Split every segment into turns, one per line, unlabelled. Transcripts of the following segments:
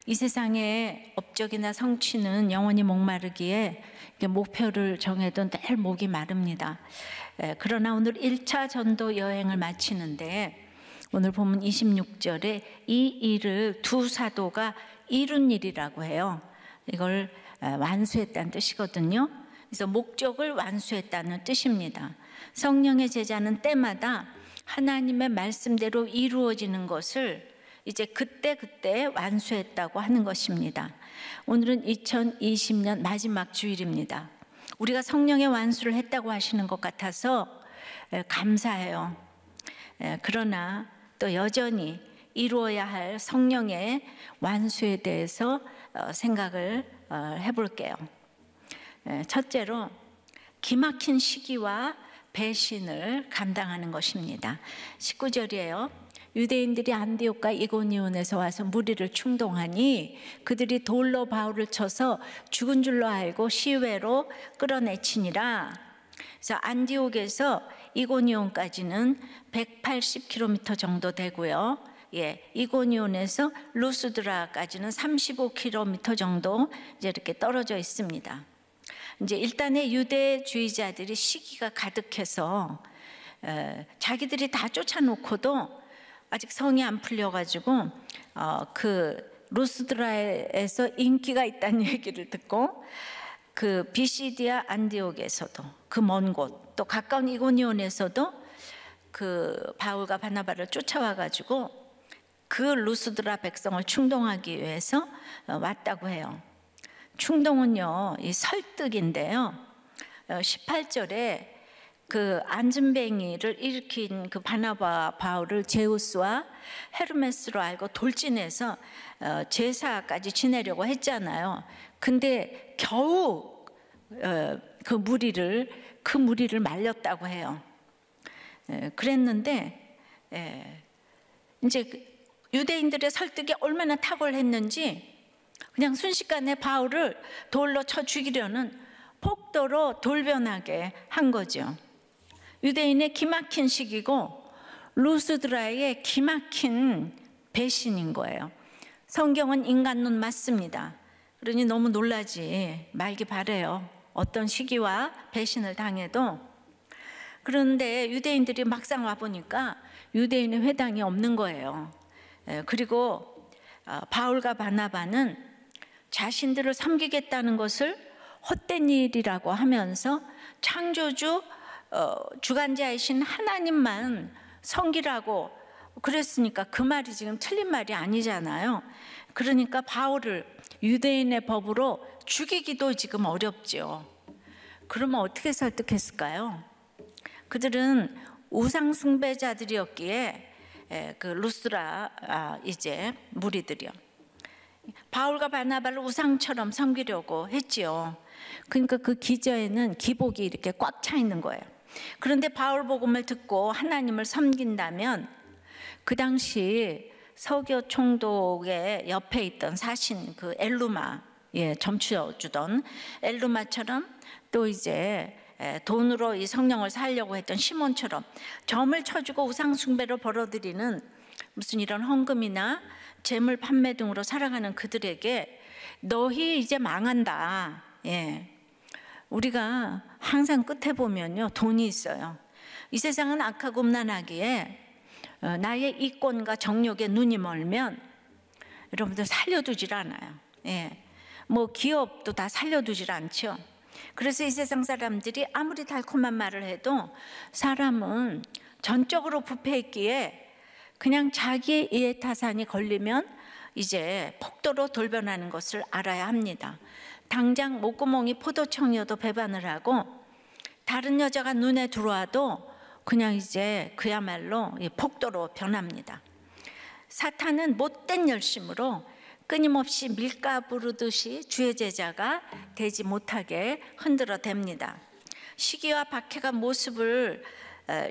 이 세상의 업적이나 성취는 영원히 목마르기에 목표를 정해도 늘 목이 마릅니다. 그러나 오늘 1차 전도 여행을 마치는데 오늘 본문 26절에 이 일을 두 사도가 이룬 일이라고 해요. 이걸 완수했다는 뜻이거든요. 그래서 목적을 완수했다는 뜻입니다. 성령의 제자는 때마다 하나님의 말씀대로 이루어지는 것을 이제 그때 완수했다고 하는 것입니다. 오늘은 2020년 마지막 주일입니다. 우리가 성령의 완수를 했다고 하시는 것 같아서 감사해요. 그러나 또 여전히 이루어야 할 성령의 완수에 대해서 생각을 해볼게요. 첫째로 기막힌 시기와 배신을 감당하는 것입니다. 19절이에요. 유대인들이 안디옥과 이고니온에서 와서 무리를 충동하니 그들이 돌로 바울을 쳐서 죽은 줄로 알고 시외로 끌어내치니라. 그래서 안디옥에서 이고니온까지는 180km 정도 되고요. 이고니온에서 루스드라까지는 35km 정도 이제 이렇게 떨어져 있습니다. 이제 일단의 유대주의자들이 시기가 가득해서 자기들이 다 쫓아놓고도 아직 성이 안 풀려가지고 그 루스드라에서 인기가 있다는 얘기를 듣고 그 비시디아 안디옥에서도 그 먼 곳 또 가까운 이고니온에서도 그 바울과 바나바를 쫓아와가지고 그 루스드라 백성을 충동하기 위해서 왔다고 해요. 충동은요, 이 설득인데요. 18절에 그 안진뱅이를 일으킨 그 바나바 바울을 제우스와 헤르메스로 알고 돌진해서 제사까지 지내려고 했잖아요. 근데 겨우 그 무리를 말렸다고 해요. 그랬는데 이제 유대인들의 설득이 얼마나 탁월했는지 그냥 순식간에 바울을 돌로 쳐 죽이려는 폭도로 돌변하게 한 거죠. 유대인의 기막힌 시기고 루스드라의 기막힌 배신인 거예요. 성경은 인간 눈 맞습니다. 그러니 너무 놀라지 말기 바래요. 어떤 시기와 배신을 당해도. 그런데 유대인들이 막상 와보니까 유대인의 회당이 없는 거예요. 그리고 바울과 바나바는 자신들을 섬기겠다는 것을 헛된 일이라고 하면서 창조주 주관자이신 하나님만 섬기라고 그랬으니까 그 말이 지금 틀린 말이 아니잖아요. 그러니까 바울을 유대인의 법으로 죽이기도 지금 어렵죠. 그러면 어떻게 설득했을까요? 그들은 우상 숭배자들이었기에 그 루스드라 이제 무리들이요. 바울과 바나바를 우상처럼 섬기려고 했지요. 그러니까 그 기저에는 기복이 이렇게 꽉 차 있는 거예요. 그런데 바울 복음을 듣고 하나님을 섬긴다면 그 당시 서교 총독의 옆에 있던 사신 그 엘루마, 점쳐주던 엘루마처럼 또 이제 돈으로 이 성령을 살려고 했던 시몬처럼 점을 쳐주고 우상 숭배를 벌어들이는 무슨 이런 헌금이나 재물 판매 등으로 살아가는 그들에게 너희 이제 망한다. 우리가 항상 끝에 보면요, 돈이 있어요. 이 세상은 악하고 음란하기에 나의 이권과 정욕에 눈이 멀면 여러분들 살려두질 않아요. 뭐 기업도 다 살려두질 않죠. 그래서 이 세상 사람들이 아무리 달콤한 말을 해도 사람은 전적으로 부패했기에 그냥 자기의 이해타산이 걸리면 이제 폭도로 돌변하는 것을 알아야 합니다. 당장 목구멍이 포도청이어도 배반을 하고 다른 여자가 눈에 들어와도 그냥 이제 그야말로 폭도로 변합니다. 사탄은 못된 열심으로 끊임없이 밀가 부르듯이 주의 제자가 되지 못하게 흔들어 댑니다. 시기와 박해가 모습을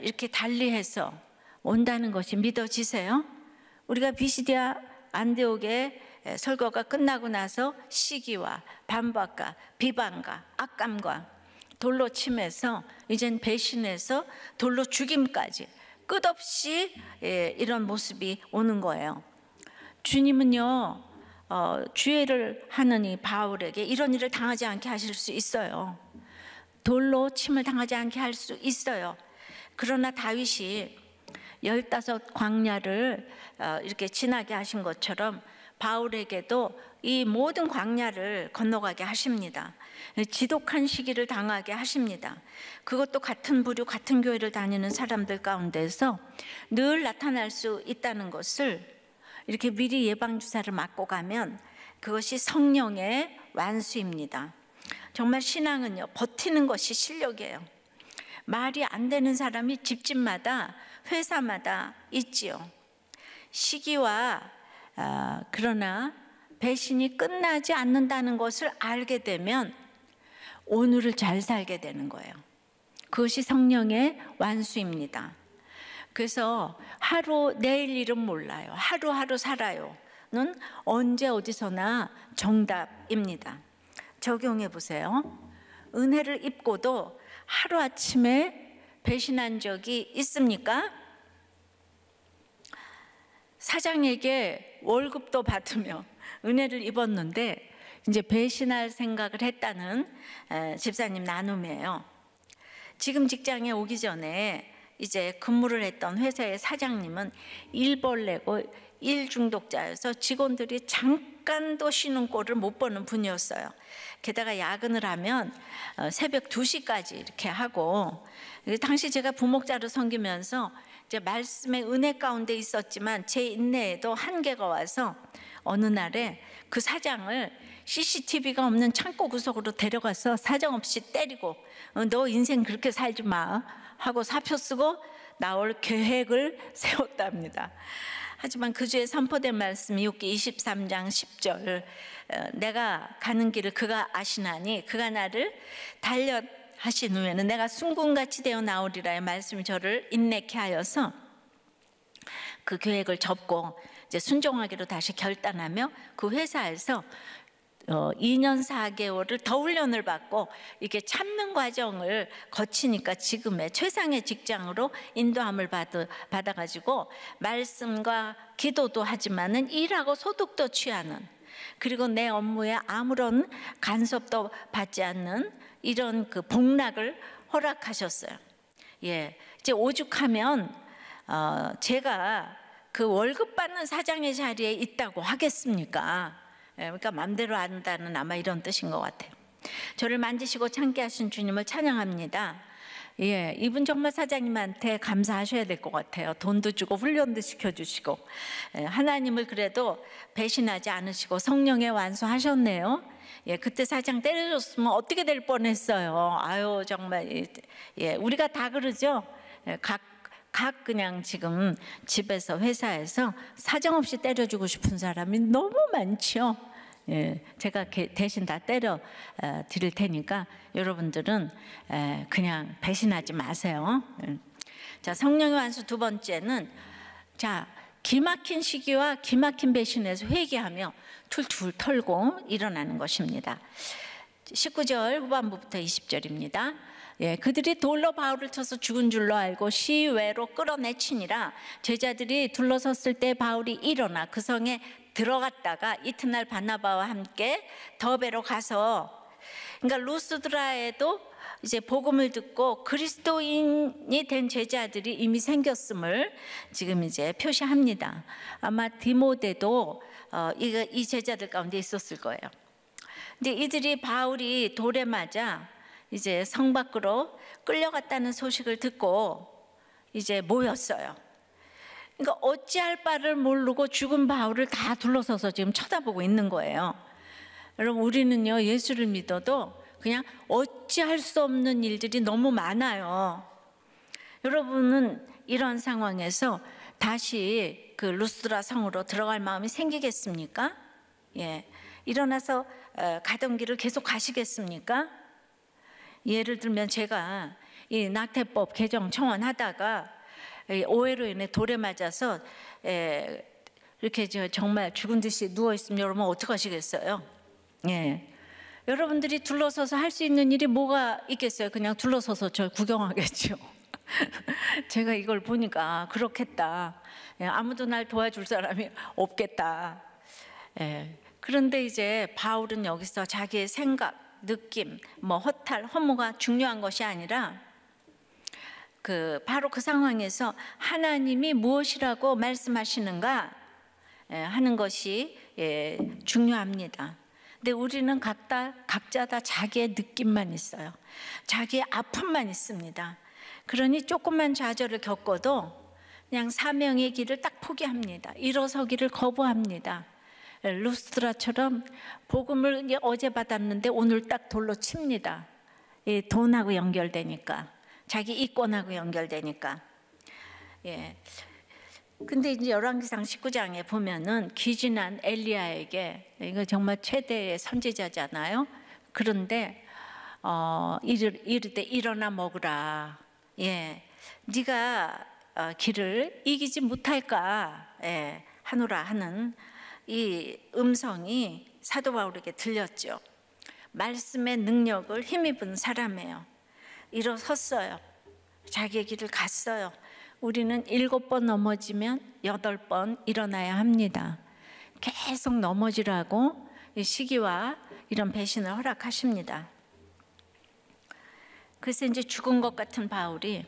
이렇게 달리해서 온다는 것이 믿어지세요? 우리가 비시디아 안디옥의 설교가 끝나고 나서 시기와 반박과 비방과 악감과 돌로 침해서 이젠 배신해서 돌로 죽임까지 끝없이 이런 모습이 오는 거예요. 주님은요, 주의를 하는 이 바울에게 이런 일을 당하지 않게 하실 수 있어요. 돌로 침을 당하지 않게 할 수 있어요. 그러나 다윗이 15광야를 이렇게 지나게 하신 것처럼 바울에게도 이 모든 광야를 건너가게 하십니다. 지독한 시기를 당하게 하십니다. 그것도 같은 부류, 같은 교회를 다니는 사람들 가운데서 늘 나타날 수 있다는 것을 이렇게 미리 예방주사를 맞고 가면 그것이 성령의 완수입니다. 정말 신앙은요, 버티는 것이 실력이에요. 말이 안 되는 사람이 집집마다 회사마다 있지요. 시기와 그러나 배신이 끝나지 않는다는 것을 알게 되면 오늘을 잘 살게 되는 거예요. 그것이 성령의 완수입니다. 그래서 하루 내일 일은 몰라요. 하루하루 살아요는 언제 어디서나 정답입니다. 적용해 보세요. 은혜를 입고도 하루아침에 배신한 적이 있습니까? 사장에게 월급도 받으며 은혜를 입었는데 이제 배신할 생각을 했다는 집사님 나눔이에요. 지금 직장에 오기 전에 이제 근무를 했던 회사의 사장님은 일벌레고 일중독자여서 직원들이 잠깐도 쉬는 꼴을 못 보는 분이었어요. 게다가 야근을 하면 새벽 2시까지 이렇게 하고, 당시 제가 부목자로 섬기면서 이제 말씀의 은혜 가운데 있었지만 제 인내에도 한계가 와서 어느 날에 그 사장을 CCTV가 없는 창고 구석으로 데려가서 사정없이 때리고 너 인생 그렇게 살지 마 하고 사표 쓰고 나올 계획을 세웠답니다. 하지만 그 주에 선포된 말씀 욥기 23장 10절 내가 가는 길을 그가 아시나니 그가 나를 달려 하신 후에는 내가 순금같이 되어 나오리라의 말씀이 저를 인내케 하여서 그 계획을 접고 이제 순종하기로 다시 결단하며 그 회사에서 2년 4개월을 더 훈련을 받고 이렇게 참는 과정을 거치니까 지금의 최상의 직장으로 인도함을 받아가지고 말씀과 기도도 하지만은 일하고 소득도 취하는, 그리고 내 업무에 아무런 간섭도 받지 않는 이런 그 복락을 허락하셨어요. 예, 이제 오죽하면 제가 그 월급 받는 사장의 자리에 있다고 하겠습니까? 그러니까 마음대로 한다는 아마 이런 뜻인 것 같아요. 저를 만지시고 참게 하신 주님을 찬양합니다. 예, 이분 정말 사장님한테 감사하셔야 될 것 같아요. 돈도 주고 훈련도 시켜주시고, 하나님을 그래도 배신하지 않으시고 성령에 완수하셨네요. 예, 그때 사장 때려줬으면 어떻게 될 뻔했어요. 아유 정말, 예, 우리가 다 그러죠. 각 그냥 지금 집에서 회사에서 사정없이 때려주고 싶은 사람이 너무 많죠. 예, 제가 대신 다 때려 드릴 테니까 여러분들은 그냥 배신하지 마세요. 자, 성령의 완수 두 번째는, 자, 기막힌 시기와 기막힌 배신에서 회개하며 툴툴 털고 일어나는 것입니다. 19절 후반부부터 20절입니다. 예, 그들이 돌로 바울을 쳐서 죽은 줄로 알고 시외로 끌어내치니라. 제자들이 둘러섰을 때 바울이 일어나 그 성에 들어갔다가 이튿날 바나바와 함께 더베로 가서, 그러니까 루스드라에도 이제 복음을 듣고 그리스도인이 된 제자들이 이미 생겼음을 지금 이제 표시합니다. 아마 디모데도 이 제자들 가운데 있었을 거예요. 근데 이들이 바울이 돌에 맞아 이제 성 밖으로 끌려갔다는 소식을 듣고 이제 모였어요. 그러니까 어찌할 바를 모르고 죽은 바울을 다 둘러서서 지금 쳐다보고 있는 거예요. 여러분, 우리는요, 예수를 믿어도 그냥 어찌할 수 없는 일들이 너무 많아요. 여러분은 이런 상황에서 다시 그 루스드라 성으로 들어갈 마음이 생기겠습니까? 예, 일어나서 가던 길을 계속 가시겠습니까? 예를 들면 제가 이 낙태법 개정 청원하다가 오해로 인해 돌에 맞아서 이렇게 정말 죽은 듯이 누워 있으면 여러분 어떡하시겠어요? 예, 여러분들이 둘러서서 할 수 있는 일이 뭐가 있겠어요? 그냥 둘러서서 저 구경하겠죠. 제가 이걸 보니까 그렇겠다. 예, 아무도 날 도와줄 사람이 없겠다. 예, 그런데 이제 바울은 여기서 자기의 생각, 느낌, 뭐 허탈, 허무가 중요한 것이 아니라 바로 그 상황에서 하나님이 무엇이라고 말씀하시는가 하는 것이 중요합니다. 근데 우리는 각자 다 자기의 느낌만 있어요. 자기의 아픔만 있습니다. 그러니 조금만 좌절을 겪어도 그냥 사명의 길을 딱 포기합니다. 일어서기를 거부합니다. 루스드라처럼 복음을 어제 받았는데 오늘 딱 돌로 칩니다. 돈하고 연결되니까, 자기 이권하고 연결되니까. 근데 이제 열왕기상 19장에 보면은 귀진한 엘리야에게, 이거 정말 최대의 선지자잖아요. 그런데 이르되 일어나 먹으라. 네가 길을 이기지 못할까 하노라 하는 이 음성이 사도 바울에게 들렸죠. 말씀의 능력을 힘입은 사람이에요. 일어섰어요. 자기의 길을 갔어요. 우리는 7번 넘어지면 8번 일어나야 합니다. 계속 넘어지라고 시기와 이런 배신을 허락하십니다. 그래서 이제 죽은 것 같은 바울이,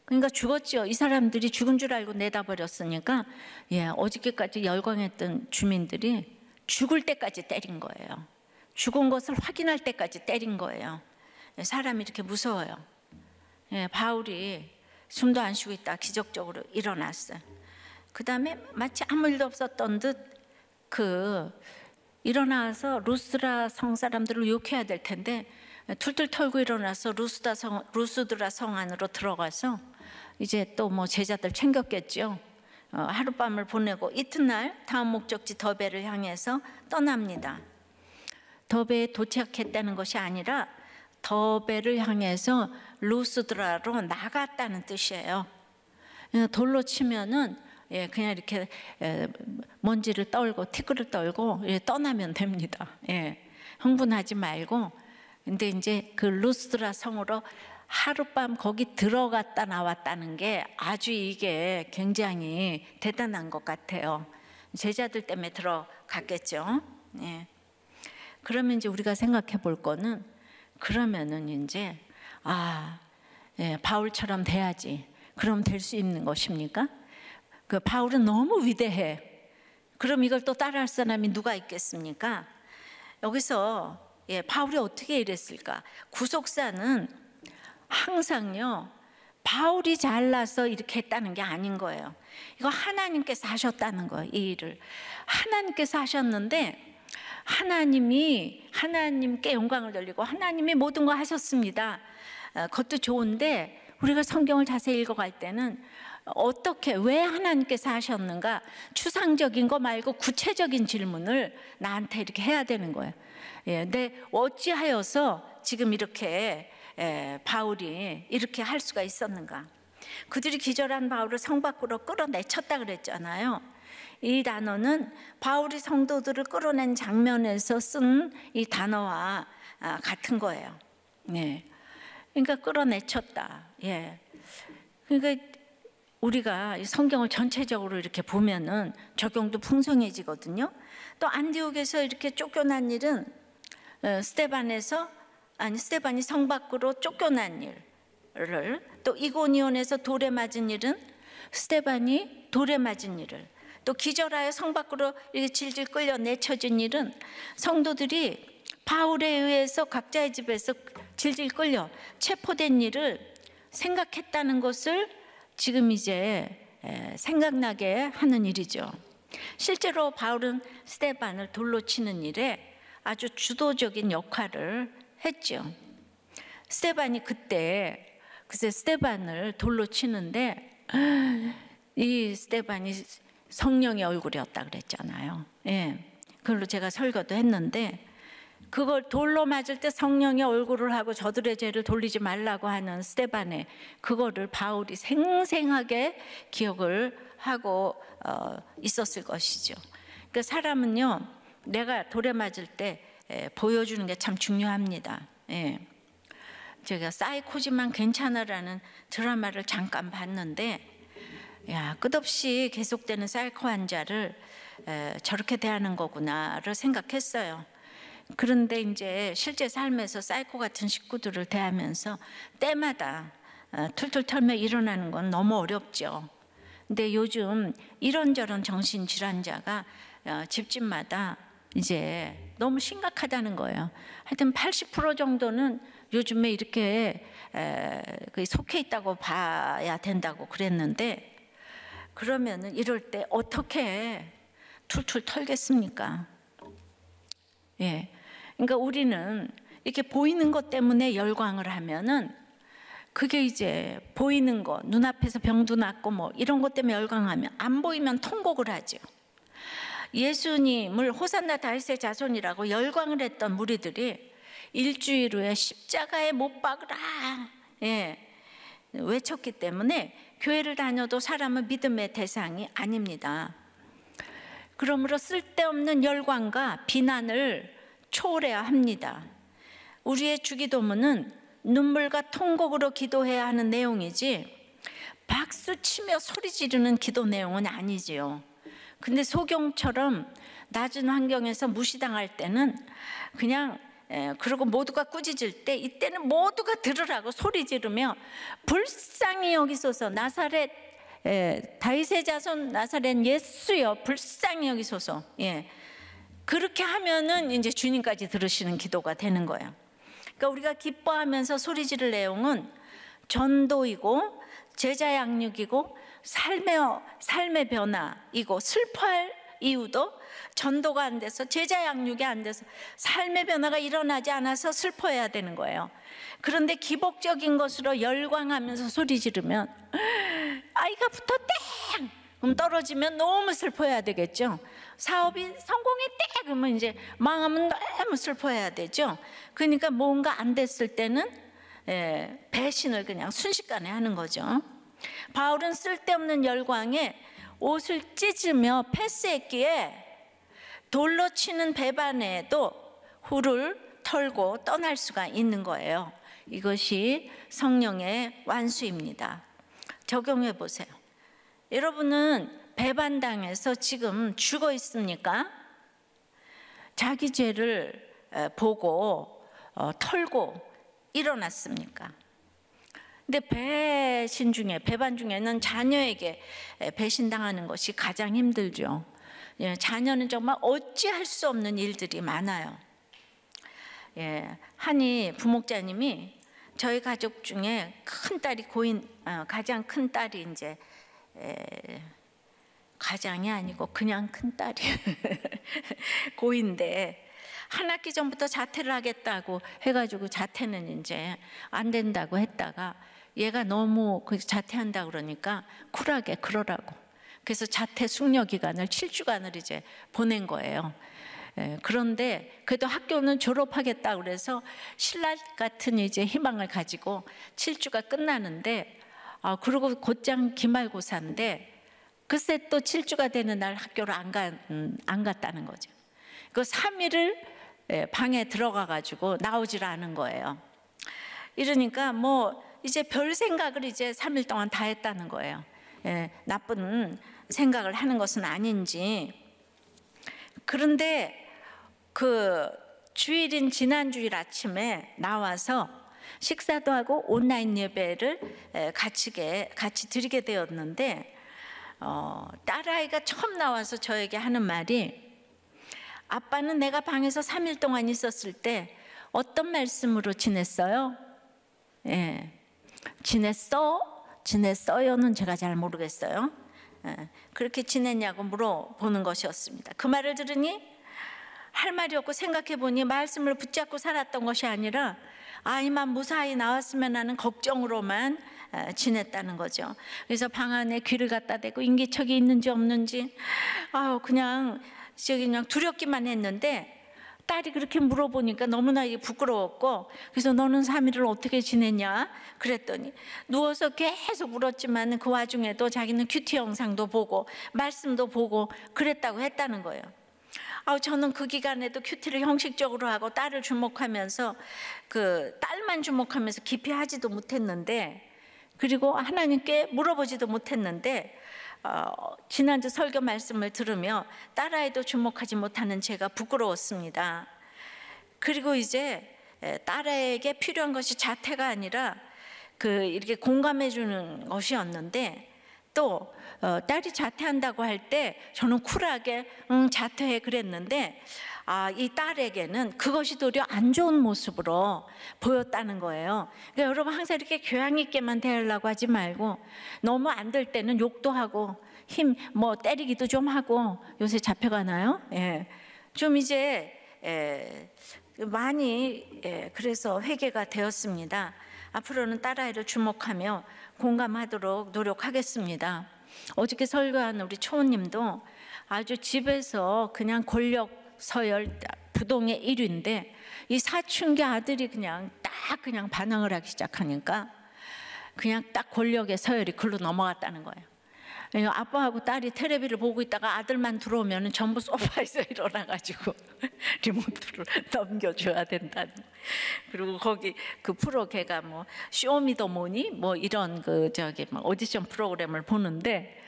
그러니까 죽었죠. 이 사람들이 죽은 줄 알고 내다버렸으니까 어저께까지 열광했던 주민들이 죽을 때까지 때린 거예요. 죽은 것을 확인할 때까지 때린 거예요. 사람이 이렇게 무서워요. 바울이 숨도 안 쉬고 있다 기적적으로 일어났어요. 그 다음에 마치 아무 일도 없었던 듯 일어나서 루스드라 성 사람들을 욕해야 될 텐데 툴툴 털고 일어나서 루스드라 성 안으로 들어가서 이제 또 뭐 제자들 챙겼겠죠. 하룻밤을 보내고 이튿날 다음 목적지 더베를 향해서 떠납니다. 더베에 도착했다는 것이 아니라 더베를 향해서 루스드라로 나갔다는 뜻이에요. 돌로 치면은 그냥 이렇게 먼지를 떨고 티끌을 떨고 떠나면 됩니다. 흥분하지 말고. 근데 이제 그 루스드라 성으로 하룻밤 거기 들어갔다 나왔다는 게 아주 이게 굉장히 대단한 것 같아요. 제자들 때문에 들어갔겠죠. 그러면 이제 우리가 생각해 볼 거는, 그러면은 이제 바울처럼 돼야지. 그럼 될 수 있는 것입니까? 그 바울은 너무 위대해. 그럼 이걸 또 따라할 사람이 누가 있겠습니까? 여기서 바울이 어떻게 이랬을까? 구속사는 항상요, 바울이 잘나서 이렇게 했다는 게 아닌 거예요. 이거 하나님께서 하셨다는 거예요. 이 일을 하나님께서 하셨는데, 하나님께 영광을 돌리고 하나님이 모든 거 하셨습니다. 그것도 좋은데 우리가 성경을 자세히 읽어갈 때는 왜 하나님께서 하셨는가, 추상적인 거 말고 구체적인 질문을 나한테 이렇게 해야 되는 거예요. 근데 어찌하여서 지금 이렇게 바울이 이렇게 할 수가 있었는가? 그들이 기절한 바울을 성 밖으로 끌어내쳤다 그랬잖아요. 이 단어는 바울이 성도들을 끌어낸 장면에서 쓴 이 단어와 같은 거예요. 그러니까 끌어내쳤다. 그러니까 우리가 성경을 전체적으로 이렇게 보면은 적용도 풍성해지거든요. 또 안디옥에서 이렇게 쫓겨난 일은 스데반이 성 밖으로 쫓겨난 일을, 또 이고니온에서 돌에 맞은 일은 스데반이 돌에 맞은 일을, 또 기절하여 성 밖으로 이렇게 질질 끌려 내쳐진 일은 성도들이 바울에 의해서 각자의 집에서 질질 끌려 체포된 일을 생각했다는 것을 지금 이제 생각나게 하는 일이죠. 실제로 바울은 스데반을 돌로 치는 일에 아주 주도적인 역할을 했죠. 스데반이 그때 스데반을 돌로 치는데 이 스데반이 성령의 얼굴이었다 그랬잖아요. 그걸로 제가 설교도 했는데, 그걸 돌로 맞을 때 성령의 얼굴을 하고 저들의 죄를 돌리지 말라고 하는 스데반의 그거를 바울이 생생하게 기억을 하고 있었을 것이죠. 그러니까 사람은요, 내가 돌에 맞을 때 보여주는 게 참 중요합니다. 제가 사이코지만 괜찮아라는 드라마를 잠깐 봤는데, 끝없이 계속되는 사이코 환자를 저렇게 대하는 거구나를 생각했어요. 그런데 이제 실제 삶에서 사이코 같은 식구들을 대하면서 때마다 툴툴 털며 일어나는 건 너무 어렵죠. 근데 요즘 이런저런 정신질환자가 집집마다 이제 너무 심각하다는 거예요. 하여튼 80% 정도는 요즘에 이렇게 속해 있다고 봐야 된다고 그랬는데, 그러면은 이럴 때 어떻게 툴툴 털겠습니까? 예. 그러니까 우리는 이렇게 보이는 것 때문에 열광을 하면은 그게 이제 보이는 거, 눈앞에서 병도 낫고 뭐 이런 것 때문에 열광하면 안 보이면 통곡을 하죠. 예수님을 호산나 다윗의 자손이라고 열광을 했던 무리들이 일주일 후에 십자가에 못 박으라 외쳤기 때문에 교회를 다녀도 사람은 믿음의 대상이 아닙니다. 그러므로 쓸데없는 열광과 비난을 초월해야 합니다. 우리의 주기도문은 눈물과 통곡으로 기도해야 하는 내용이지 박수치며 소리 지르는 기도 내용은 아니지요. 근데 소경처럼 낮은 환경에서 무시당할 때는 그냥 그러고 모두가 꾸짖을 때 이때는 모두가 들으라고 소리 지르며 불쌍히 여기소서 나사렛 다윗의 자손 나사렛 예수여 불쌍히 여기소서. 그렇게 하면은 이제 주님까지 들으시는 기도가 되는 거예요. 그러니까 우리가 기뻐하면서 소리 지를 내용은 전도이고 제자 양육이고 삶의 변화이고, 슬퍼할 이유도 전도가 안 돼서 제자 양육이 안 돼서 삶의 변화가 일어나지 않아서 슬퍼해야 되는 거예요. 그런데 기복적인 것으로 열광하면서 소리 지르면 아이가 붙었대! 그럼 떨어지면 너무 슬퍼해야 되겠죠. 사업이 성공했대! 그러면 이제 망하면 너무 슬퍼해야 되죠. 그러니까 뭔가 안 됐을 때는 배신을 그냥 순식간에 하는 거죠. 바울은 쓸데없는 열광에 옷을 찢으며 패스했기에 돌로 치는 배반에도 후를 털고 떠날 수가 있는 거예요. 이것이 성령의 완수입니다. 적용해 보세요. 여러분은 배반당해서 지금 죽어 있습니까? 자기 죄를 보고 털고 일어났습니까? 근데 배반 중에는 자녀에게 배신당하는 것이 가장 힘들죠. 자녀는 정말 어찌할 수 없는 일들이 많아요. 한이 부목자님이 저희 가족 중에 큰 딸이 가장 큰 딸이 이제 가장이 아니고 그냥 큰 딸이 고인데 한 학기 전부터 자퇴를 하겠다고 해가지고 자퇴는 이제 안 된다고 했다가 얘가 너무 자퇴한다 그러니까 쿨하게 그러라고, 그래서 자퇴 숙려 기간을 7주간을 이제 보낸 거예요. 그런데 그래도 학교는 졸업하겠다 그래서 신라 같은 이제 희망을 가지고 7주가 끝나는데 그리고 곧장 기말고사인데 글쎄 또 7주가 되는 날 학교를 안 갔다는 거죠. 그 3일을 방에 들어가 가지고 나오질 않은 거예요. 이러니까 뭐 이제 별 생각을 이제 3일 동안 다 했다는 거예요. 나쁜 생각을 하는 것은 아닌지. 그런데 그 주일인 지난 주일 아침에 나와서 식사도 하고 온라인 예배를 같이 드리게 되었는데 딸아이가 처음 나와서 저에게 하는 말이, 아빠는 내가 방에서 3일 동안 있었을 때 어떤 말씀으로 지냈어요? 지냈어요는 제가 잘 모르겠어요. 그렇게 지냈냐고 물어보는 것이었습니다. 그 말을 들으니 할 말이 없고 생각해보니 말씀을 붙잡고 살았던 것이 아니라 아이만 무사히 나왔으면 하는 걱정으로만 지냈다는 거죠. 그래서 방 안에 귀를 갖다 대고 인기척이 있는지 없는지 그냥 두렵기만 했는데, 딸이 그렇게 물어보니까 너무나 부끄러웠고, 그래서 너는 3일을 어떻게 지냈냐 그랬더니 누워서 계속 울었지만 그 와중에도 자기는 큐티 영상도 보고 말씀도 보고 그랬다고 했다는 거예요. 저는 그 기간에도 큐티를 형식적으로 하고 딸을 주목하면서 딸만 주목하면서 깊이 하지도 못했는데, 그리고 하나님께 물어보지도 못했는데 지난주 설교 말씀을 들으며 딸아이도 주목하지 못하는 제가 부끄러웠습니다. 그리고 이제 딸에게 필요한 것이 자퇴가 아니라 이렇게 공감해 주는 것이었는데, 또 딸이 자퇴한다고 할 때 저는 쿨하게 자퇴해 그랬는데, 이 딸에게는 그것이 도리어 안 좋은 모습으로 보였다는 거예요. 그러니까 여러분, 항상 이렇게 교양 있게만 대하려고 하지 말고, 너무 안 될 때는 욕도 하고 때리기도 좀 하고. 요새 잡혀가나요? 예. 좀 이제 많이 그래서 회개가 되었습니다. 앞으로는 딸아이를 주목하며 공감하도록 노력하겠습니다. 어저께 설교한 우리 초원님도 아주 집에서 그냥 권력 서열 부동의 1위인데, 이 사춘기 아들이 그냥 반항을 하기 시작하니까 그냥 딱 권력의 서열이 글로 넘어갔다는 거예요. 아빠하고 딸이 텔레비를 보고 있다가 아들만 들어오면 전부 소파에서 일어나가지고 리모트를 넘겨줘야 된다는. 그리고 거기 그 프로, 걔가 쇼미더머니 이런 오디션 프로그램을 보는데,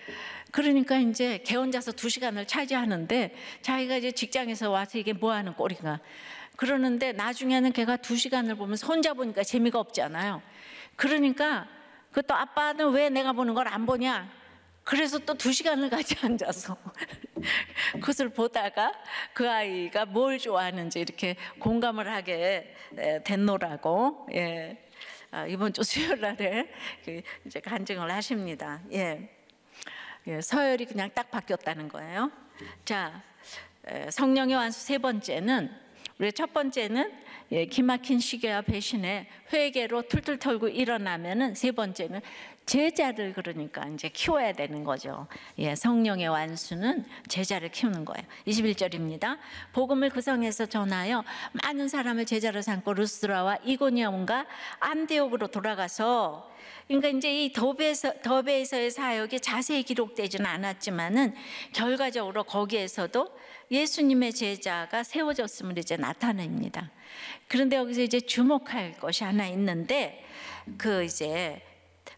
그러니까 이제 걔 혼자서 2시간을 차지하는데 자기가 이제 직장에서 와서 이게 뭐 하는 꼴인가 그러는데, 나중에는 걔가 2시간을 보면서 혼자 보니까 재미가 없잖아요. 그러니까 또 아빠는 왜 내가 보는 걸 안 보냐, 그래서 또 2시간을 같이 앉아서 그것을 보다가 그 아이가 뭘 좋아하는지 이렇게 공감을 하게 됐노라고. 예. 이번 주 수요일 날에 이제 간증을 하십니다. 예. 서열이 그냥 딱 바뀌었다는 거예요. 자, 성령의 완수 세 번째는, 우리 첫 번째는 기막힌 시계와 배신에 회개로 툴툴 털고 일어나면은, 세 번째는 제자를 그러니까 이제 키워야 되는 거죠. 성령의 완수는 제자를 키우는 거예요. 21절입니다. 복음을 그 성에서 전하여 많은 사람을 제자로 삼고 루스드라와 이고니온과 안디옥으로 돌아가서, 그러니까 이제 이 더베에서의 사역이 자세히 기록되지는 않았지만은 결과적으로 거기에서도 예수님의 제자가 세워졌음을 이제 나타냅니다. 그런데 여기서 이제 주목할 것이 하나 있는데, 이제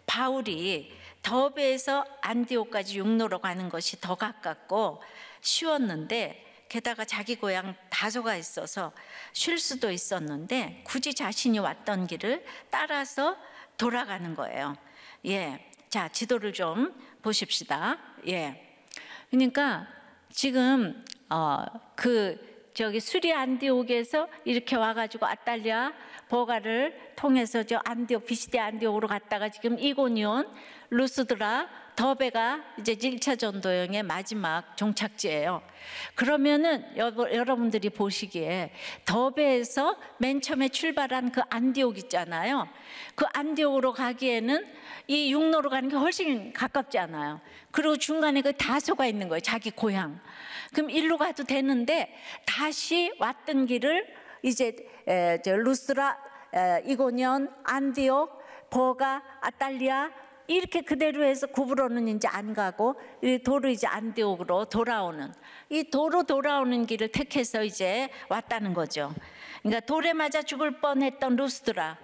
바울이 더베에서 안디옥까지 육로로 가는 것이 더 가깝고 쉬웠는데, 게다가 자기 고향 다소가 있어서 쉴 수도 있었는데, 굳이 자신이 왔던 길을 따라서 돌아가는 거예요. 자, 지도를 좀 보십시다. 그러니까 지금 수리 안디옥에서 이렇게 와가지고 아탈리아 버가를 통해서 안디옥, 비시디 안디옥으로 갔다가 지금 이고니온, 루스드라, 더베가 이제 1차 전도여행의 마지막 종착지예요. 그러면은 여러분들이 보시기에 더베에서 맨 처음에 출발한 그 안디옥 있잖아요. 그 안디옥으로 가기에는 이 육로로 가는 게 훨씬 가깝지 않아요. 그리고 중간에 그 다소가 있는 거예요, 자기 고향. 그럼 일로 가도 되는데, 다시 왔던 길을 이제 루스드라, 이고니온, 안디옥, 버가, 아탈리아 이렇게 그대로 해서 구부로는 이제 안 가고 도로 이제 안디옥으로 돌아오는, 이 도로 돌아오는 길을 택해서 이제 왔다는 거죠. 그러니까 돌에 맞아 죽을 뻔했던 루스드라,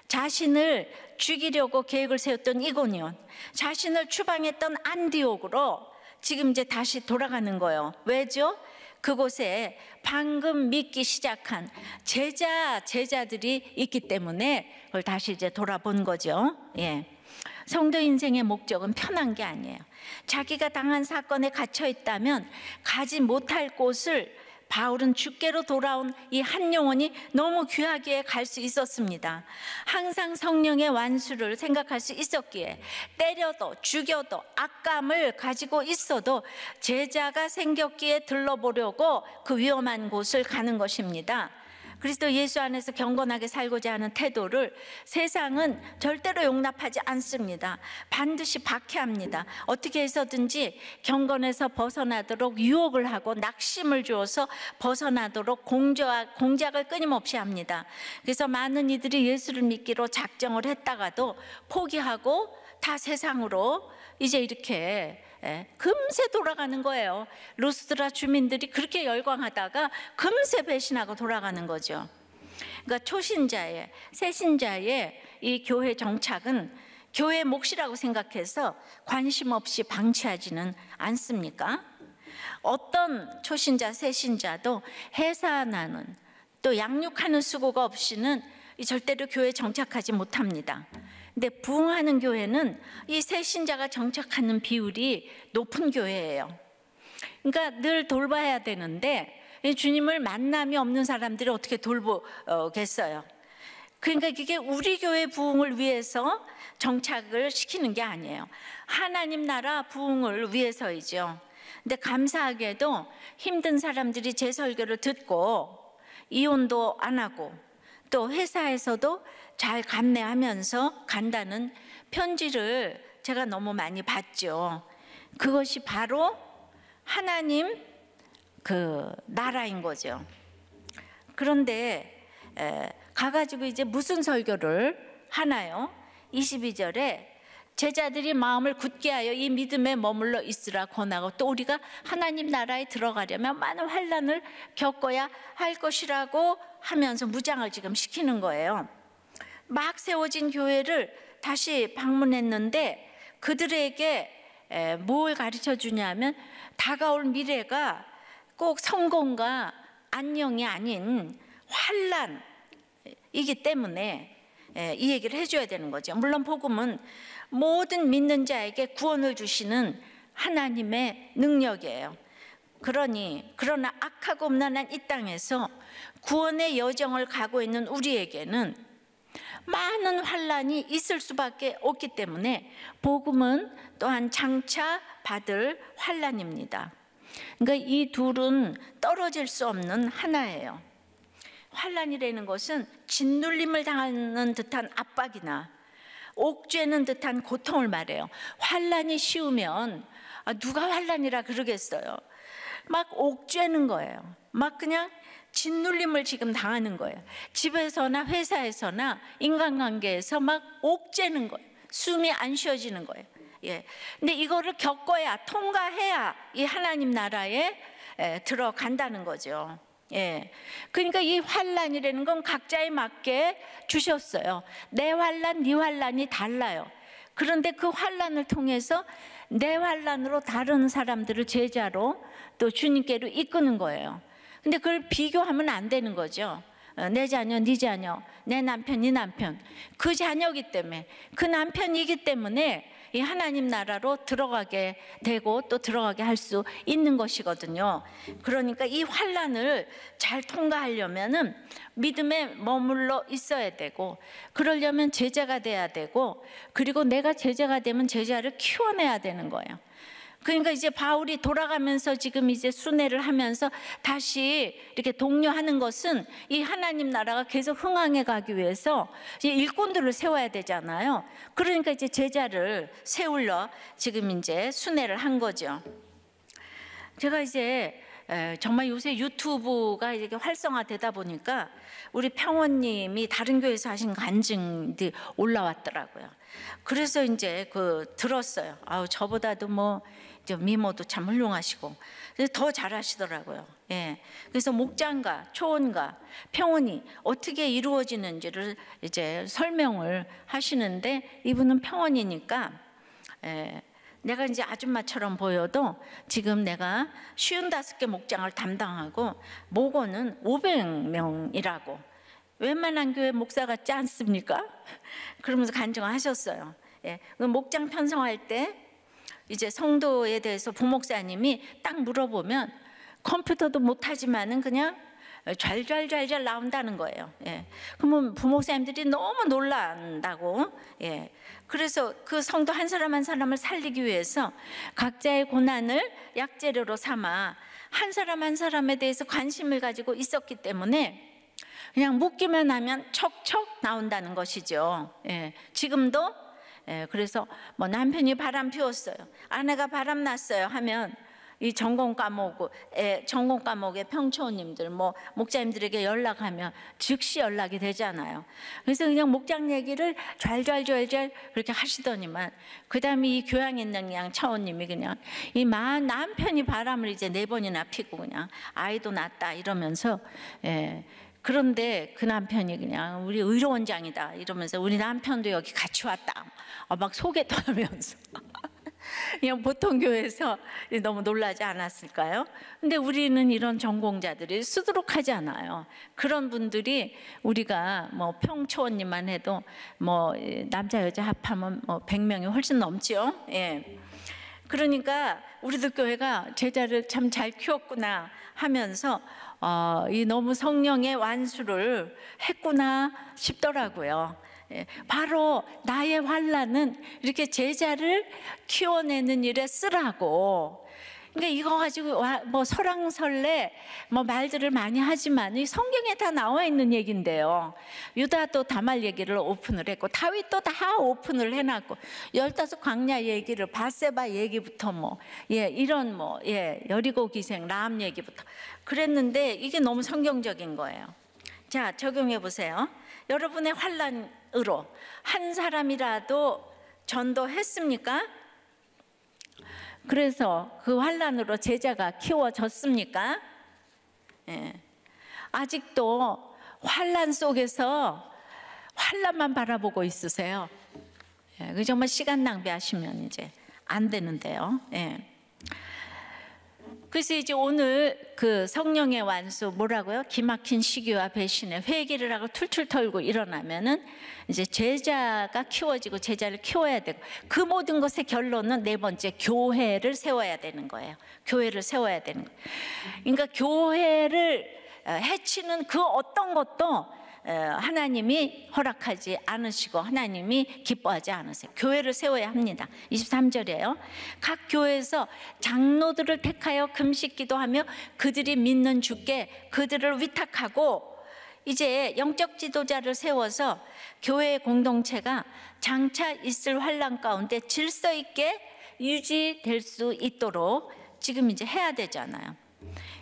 자신을 죽이려고 계획을 세웠던 이고니온, 자신을 추방했던 안디옥으로 지금 이제 다시 돌아가는 거예요. 왜죠? 그곳에 방금 믿기 시작한 제자들이 있기 때문에 그걸 다시 이제 돌아본 거죠. 성도 인생의 목적은 편한 게 아니에요. 자기가 당한 사건에 갇혀 있다면 가지 못할 곳을 바울은 주께로 돌아온 이 한 영혼이 너무 귀하게 갈 수 있었습니다. 항상 성령의 완수를 생각할 수 있었기에 때려도 죽여도 악감을 가지고 있어도 제자가 생겼기에 들러보려고 그 위험한 곳을 가는 것입니다. 그리스도 예수 안에서 경건하게 살고자 하는 태도를 세상은 절대로 용납하지 않습니다. 반드시 박해합니다. 어떻게 해서든지 경건에서 벗어나도록 유혹을 하고 낙심을 주어서 벗어나도록 공작을 끊임없이 합니다. 그래서 많은 이들이 예수를 믿기로 작정을 했다가도 포기하고 다 세상으로 이제 이렇게 금세 돌아가는 거예요. 루스드라 주민들이 그렇게 열광하다가 금세 배신하고 돌아가는 거죠. 그러니까 초신자의, 새신자의 이 교회 정착은 교회 몫이라고 생각해서 관심 없이 방치하지는 않습니까? 어떤 초신자, 새신자도 해산하는 또 양육하는 수고가 없이는 절대로 교회에 정착하지 못합니다. 근데 부흥하는 교회는 이 새신자가 정착하는 비율이 높은 교회예요. 그러니까 늘 돌봐야 되는데 주님을 만남이 없는 사람들이 어떻게 돌보겠어요? 그러니까 이게 우리 교회 부흥을 위해서 정착을 시키는 게 아니에요. 하나님 나라 부흥을 위해서이죠. 근데 감사하게도 힘든 사람들이 제 설교를 듣고 이혼도 안 하고 또 회사에서도 잘 감내하면서 간다는 편지를 제가 너무 많이 받죠. 그것이 바로 하나님 그 나라인 거죠. 그런데 가가지고 이제 무슨 설교를 하나요? 22절에 제자들이 마음을 굳게 하여 이 믿음에 머물러 있으라 권하고, 또 우리가 하나님 나라에 들어가려면 많은 환난을 겪어야 할 것이라고 하면서 무장을 지금 시키는 거예요. 막 세워진 교회를 다시 방문했는데 그들에게 뭘 가르쳐 주냐면 다가올 미래가 꼭 성공과 안녕이 아닌 환난이기 때문에 이 얘기를 해줘야 되는 거죠. 물론 복음은 모든 믿는 자에게 구원을 주시는 하나님의 능력이에요. 그러나 악하고 음란한 이 땅에서 구원의 여정을 가고 있는 우리에게는 많은 환난이 있을 수밖에 없기 때문에 복음은 또한 장차 받을 환난입니다. 그러니까 이 둘은 떨어질 수 없는 하나예요. 환난이라는 것은 짓눌림을 당하는 듯한 압박이나 옥죄는 듯한 고통을 말해요. 환난이 쉬우면 누가 환난이라 그러겠어요. 막 옥죄는 거예요. 막 그냥 짓눌림을 지금 당하는 거예요. 집에서나 회사에서나 인간관계에서 막 옥죄는 거예요. 숨이 안 쉬어지는 거예요. 근데 이거를 겪어야, 통과해야 이 하나님 나라에 들어간다는 거죠. 그러니까 이 환난이라는 건 각자에 맞게 주셨어요. 내 환난, 네 환난이 달라요. 그런데 그 환난을 통해서 내 환난으로 다른 사람들을 제자로 또 주님께로 이끄는 거예요. 근데 그걸 비교하면 안 되는 거죠. 내 자녀, 네 자녀, 내 남편, 네 남편, 그 자녀이기 때문에, 그 남편이기 때문에 이 하나님 나라로 들어가게 되고 또 들어가게 할 수 있는 것이거든요. 그러니까 이 환난을 잘 통과하려면은 믿음에 머물러 있어야 되고, 그러려면 제자가 돼야 되고, 그리고 내가 제자가 되면 제자를 키워내야 되는 거예요. 그러니까 이제 바울이 돌아가면서 지금 이제 순회를 하면서 다시 이렇게 독려하는 것은 이 하나님 나라가 계속 흥황해 가기 위해서 이제 일꾼들을 세워야 되잖아요. 그러니까 이제 제자를 세우려 지금 이제 순회를 한 거죠. 제가 이제 정말 요새 유튜브가 이렇게 활성화되다 보니까 우리 평원님이 다른 교회에서 하신 간증들이 올라왔더라고요. 그래서 이제 들었어요. 저보다도 뭐 미모도 참 훌륭하시고 더 잘하시더라고요. 그래서 목장과 초원과 평원이 어떻게 이루어지는지를 이제 설명을 하시는데, 이분은 평원이니까 내가 이제 아줌마처럼 보여도 지금 내가 55개 목장을 담당하고 목원은 500명이라고 웬만한 교회 목사 같지 않습니까? 그러면서 간증을 하셨어요. 목장 편성할 때 이제 성도에 대해서 부목사님이 딱 물어보면 컴퓨터도 못하지만은 그냥 잘 나온다는 거예요. 그러면 부목사님들이 너무 놀란다고. 그래서 그 성도 한 사람 한 사람을 살리기 위해서 각자의 고난을 약재료로 삼아 한 사람 한 사람에 대해서 관심을 가지고 있었기 때문에 그냥 묻기만 하면 척척 나온다는 것이죠. 지금도 그래서 뭐 남편이 바람 피웠어요, 아내가 바람 났어요 하면 이 전공 과목의 평초님들 뭐 목자님들에게 연락하면 즉시 연락이 되잖아요. 그래서 그냥 목장 얘기를 잘 그렇게 하시더니만, 그 다음에 이 교양 있는 양 차원님이 그냥 이 남편이 바람을 이제 4번이나 피고 그냥 아이도 낳았다 이러면서 그런데 그 남편이 그냥 우리 의료원장이다 이러면서 우리 남편도 여기 같이 왔다 막 소개도 하면서 그냥 보통 교회에서 너무 놀라지 않았을까요? 근데 우리는 이런 전공자들이 수두룩하지 않아요. 그런 분들이 우리가 뭐 평초원님만 해도 뭐 남자 여자 합하면 뭐 100명이 훨씬 넘죠. 예. 그러니까 우리들 교회가 제자를 참 잘 키웠구나 하면서 이 너무 성령의 완수를 했구나 싶더라고요. 바로 나의 환난은 이렇게 제자를 키워내는 일에 쓰라고. 그러니까 이거 가지고 뭐 설왕설래 뭐 말들을 많이 하지만 이 성경에 다 나와 있는 얘기인데요. 유다도 다말 얘기를 오픈을 했고 다윗도 다 오픈을 해놨고 15광야 얘기를 바세바 얘기부터 뭐 이런 뭐 여리고 기생 라합 얘기부터 그랬는데 이게 너무 성경적인 거예요. 자, 적용해 보세요. 여러분의 환난으로 한 사람이라도 전도했습니까? 그래서 그 환난으로 제자가 키워졌습니까? 예. 아직도 환난 속에서 환난만 바라보고 있으세요. 예. 정말 시간 낭비하시면 이제 안 되는데요. 예. 그래서 이제 오늘 그 성령의 완수 뭐라고요? 기막힌 시기와 배신에 회개를 하고 툴툴 털고 일어나면은 이제 제자가 키워지고 제자를 키워야 되고 그 모든 것의 결론은 네 번째 교회를 세워야 되는 거예요. 교회를 세워야 되는 거예요. 그러니까 교회를 해치는 그 어떤 것도 하나님이 허락하지 않으시고 하나님이 기뻐하지 않으세요. 교회를 세워야 합니다. 23절이에요. 각 교회에서 장로들을 택하여 금식 기도하며 그들이 믿는 주께 그들을 위탁하고 이제 영적 지도자를 세워서 교회 공동체가 장차 있을 환난 가운데 질서 있게 유지될 수 있도록 지금 이제 해야 되잖아요.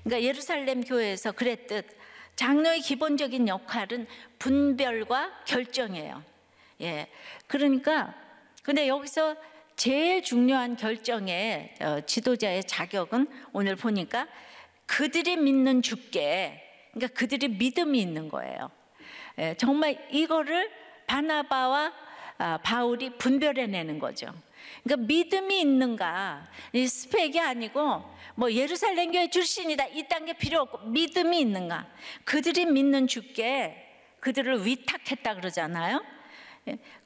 그러니까 예루살렘 교회에서 그랬듯 장로의 기본적인 역할은 분별과 결정이에요. 예. 그러니까 근데 여기서 제일 중요한 결정의 지도자의 자격은 오늘 보니까 그들이 믿는 주께, 그러니까 그들이 믿음이 있는 거예요. 예. 정말 이거를 바나바와 바울이 분별해내는 거죠. 그러니까 믿음이 있는가, 이 스펙이 아니고 뭐 예루살렘 교회 출신이다 이딴 게 필요 없고 믿음이 있는가. 그들이 믿는 주께 그들을 위탁했다 그러잖아요.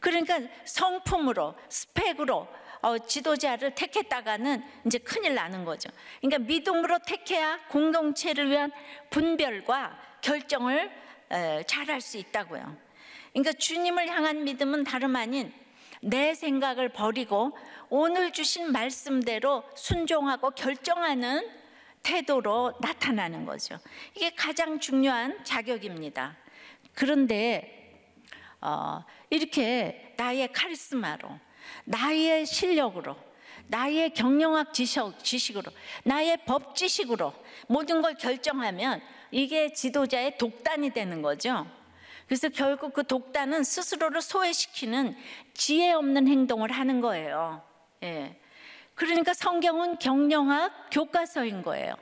그러니까 성품으로 스펙으로 지도자를 택했다가는 이제 큰일 나는 거죠. 그러니까 믿음으로 택해야 공동체를 위한 분별과 결정을 잘할 수 있다고요. 그러니까 주님을 향한 믿음은 다름 아닌 내 생각을 버리고 오늘 주신 말씀대로 순종하고 결정하는 태도로 나타나는 거죠. 이게 가장 중요한 자격입니다. 그런데 이렇게 나의 카리스마로, 나의 실력으로, 나의 경영학 지식으로, 나의 법 지식으로 모든 걸 결정하면 이게 지도자의 독단이 되는 거죠. 그래서 결국 그 독단은 스스로를 소외시키는 지혜 없는 행동을 하는 거예요. 예. 그러니까 성경은 경영학 교과서인 거예요.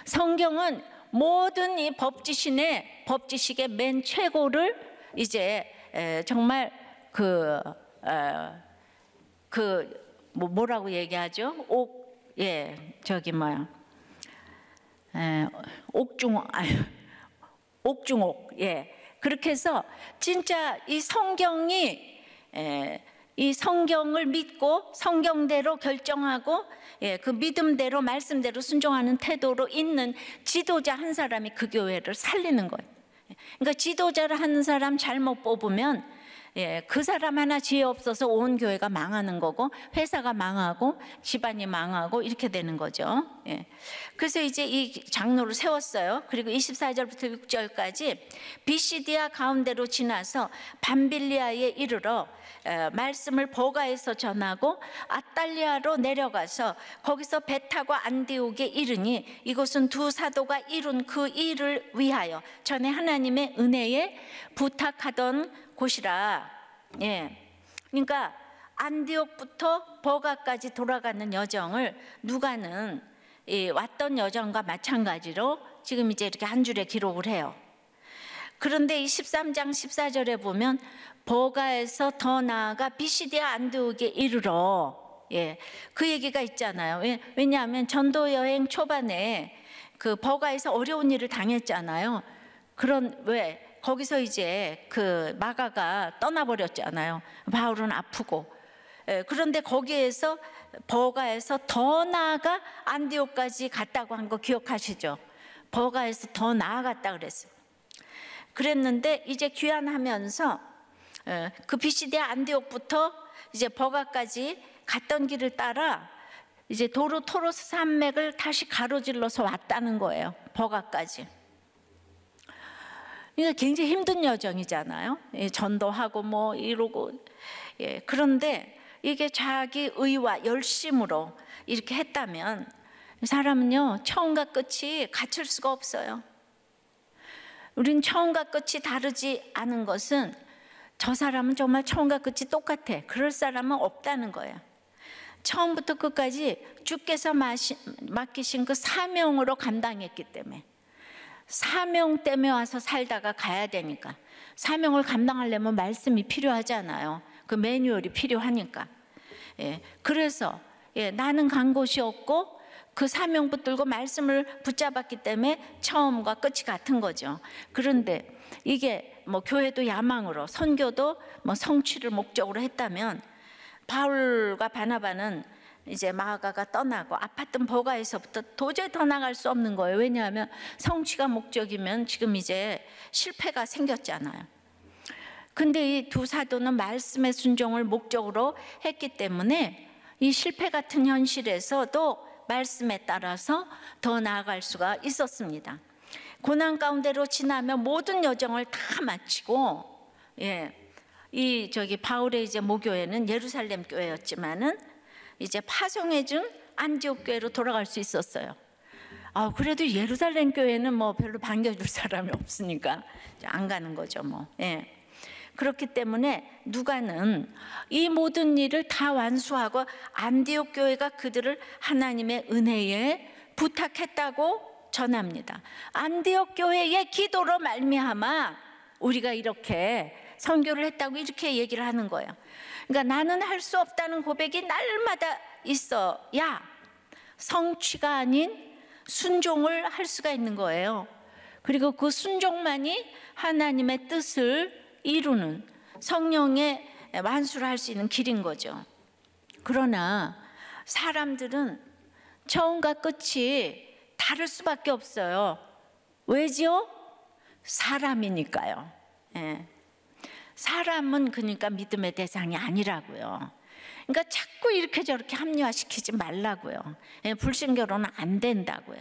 성경은 모든 이 법지식의 맨 최고를 이제 정말 뭐라고 얘기하죠? 옥중옥. 예. 그렇게 해서 진짜 이 성경을 믿고 성경대로 결정하고 그 믿음대로 말씀대로 순종하는 태도로 있는 지도자 한 사람이 그 교회를 살리는 거예요. 그러니까 지도자를 하는 사람 잘못 뽑으면 그 사람 하나 지혜 없어서 온 교회가 망하는 거고 회사가 망하고 집안이 망하고 이렇게 되는 거죠. 그래서 이제 이 장로를 세웠어요. 그리고 24절부터 6절까지 비시디아 가운데로 지나서 밤빌리아에 이르러 말씀을 버가에서 전하고 아탈리아로 내려가서 거기서 배 타고 안디옥에 이르니 이곳은 두 사도가 이룬 그 일을 위하여 전에 하나님의 은혜에 부탁하던 곳이라. 그러니까 안디옥부터 버가까지 돌아가는 여정을 누가는 왔던 여정과 마찬가지로 지금 이제 이렇게 한 줄에 기록을 해요. 그런데 이 13장 14절에 보면 버가에서 더 나아가 비시디아 안디옥에 이르러, 그 얘기가 있잖아요. 왜냐하면 전도 여행 초반에 그 버가에서 어려운 일을 당했잖아요. 왜 거기서 이제 그 마가가 떠나버렸잖아요. 바울은 아프고. 그런데 거기에서 버가에서 더 나아가 안디옥까지 갔다고 한 거 기억하시죠? 버가에서 더 나아갔다 그랬어요. 그랬는데 이제 귀환하면서 그 비시디아 안디옥부터 이제 버가까지 갔던 길을 따라 이제 도르토로스 산맥을 다시 가로질러서 왔다는 거예요. 버가까지. 이게 굉장히 힘든 여정이잖아요. 전도하고 뭐 이러고. 그런데 이게 자기 의와 열심으로 이렇게 했다면 사람은요, 처음과 끝이 같을 수가 없어요. 우린 처음과 끝이 다르지 않은 것은 저 사람은 정말 처음과 끝이 똑같아. 그럴 사람은 없다는 거예요. 처음부터 끝까지 주께서 맡기신 그 사명으로 감당했기 때문에, 사명 때문에 와서 살다가 가야 되니까, 사명을 감당하려면 말씀이 필요하잖아요. 그 매뉴얼이 필요하니까. 그래서 나는 간 곳이 없고 그 사명 붙들고 말씀을 붙잡았기 때문에 처음과 끝이 같은 거죠. 그런데 이게 뭐 교회도 야망으로, 선교도 뭐 성취를 목적으로 했다면, 바울과 바나바는 이제 마가가 떠나고 아팠던 버가에서부터 도저히 더 나갈 수 없는 거예요. 왜냐하면 성취가 목적이면 지금 이제 실패가 생겼잖아요. 근데 이 두 사도는 말씀의 순종을 목적으로 했기 때문에 이 실패 같은 현실에서도 말씀에 따라서 더 나아갈 수가 있었습니다. 고난 가운데로 지나면 모든 여정을 다 마치고, 이 바울의 이제 모교회는 예루살렘 교회였지만은 이제 파송해준 안디옥 교회로 돌아갈 수 있었어요. 그래도 예루살렘 교회는 뭐 별로 반겨줄 사람이 없으니까 안 가는 거죠, 뭐. 그렇기 때문에 누가는 이 모든 일을 다 완수하고 안디옥 교회가 그들을 하나님의 은혜에 부탁했다고 전합니다. 안디옥 교회의 기도로 말미암아 우리가 이렇게 선교를 했다고 이렇게 얘기를 하는 거예요. 그러니까 나는 할 수 없다는 고백이 날마다 있어야 성취가 아닌 순종을 할 수가 있는 거예요. 그리고 그 순종만이 하나님의 뜻을 이루는, 성령의 완수를 할 수 있는 길인 거죠. 그러나 사람들은 처음과 끝이 다를 수밖에 없어요. 왜죠? 사람이니까요. 사람은 그러니까 믿음의 대상이 아니라고요. 그러니까 자꾸 이렇게 저렇게 합리화시키지 말라고요. 불신교로는 안 된다고요.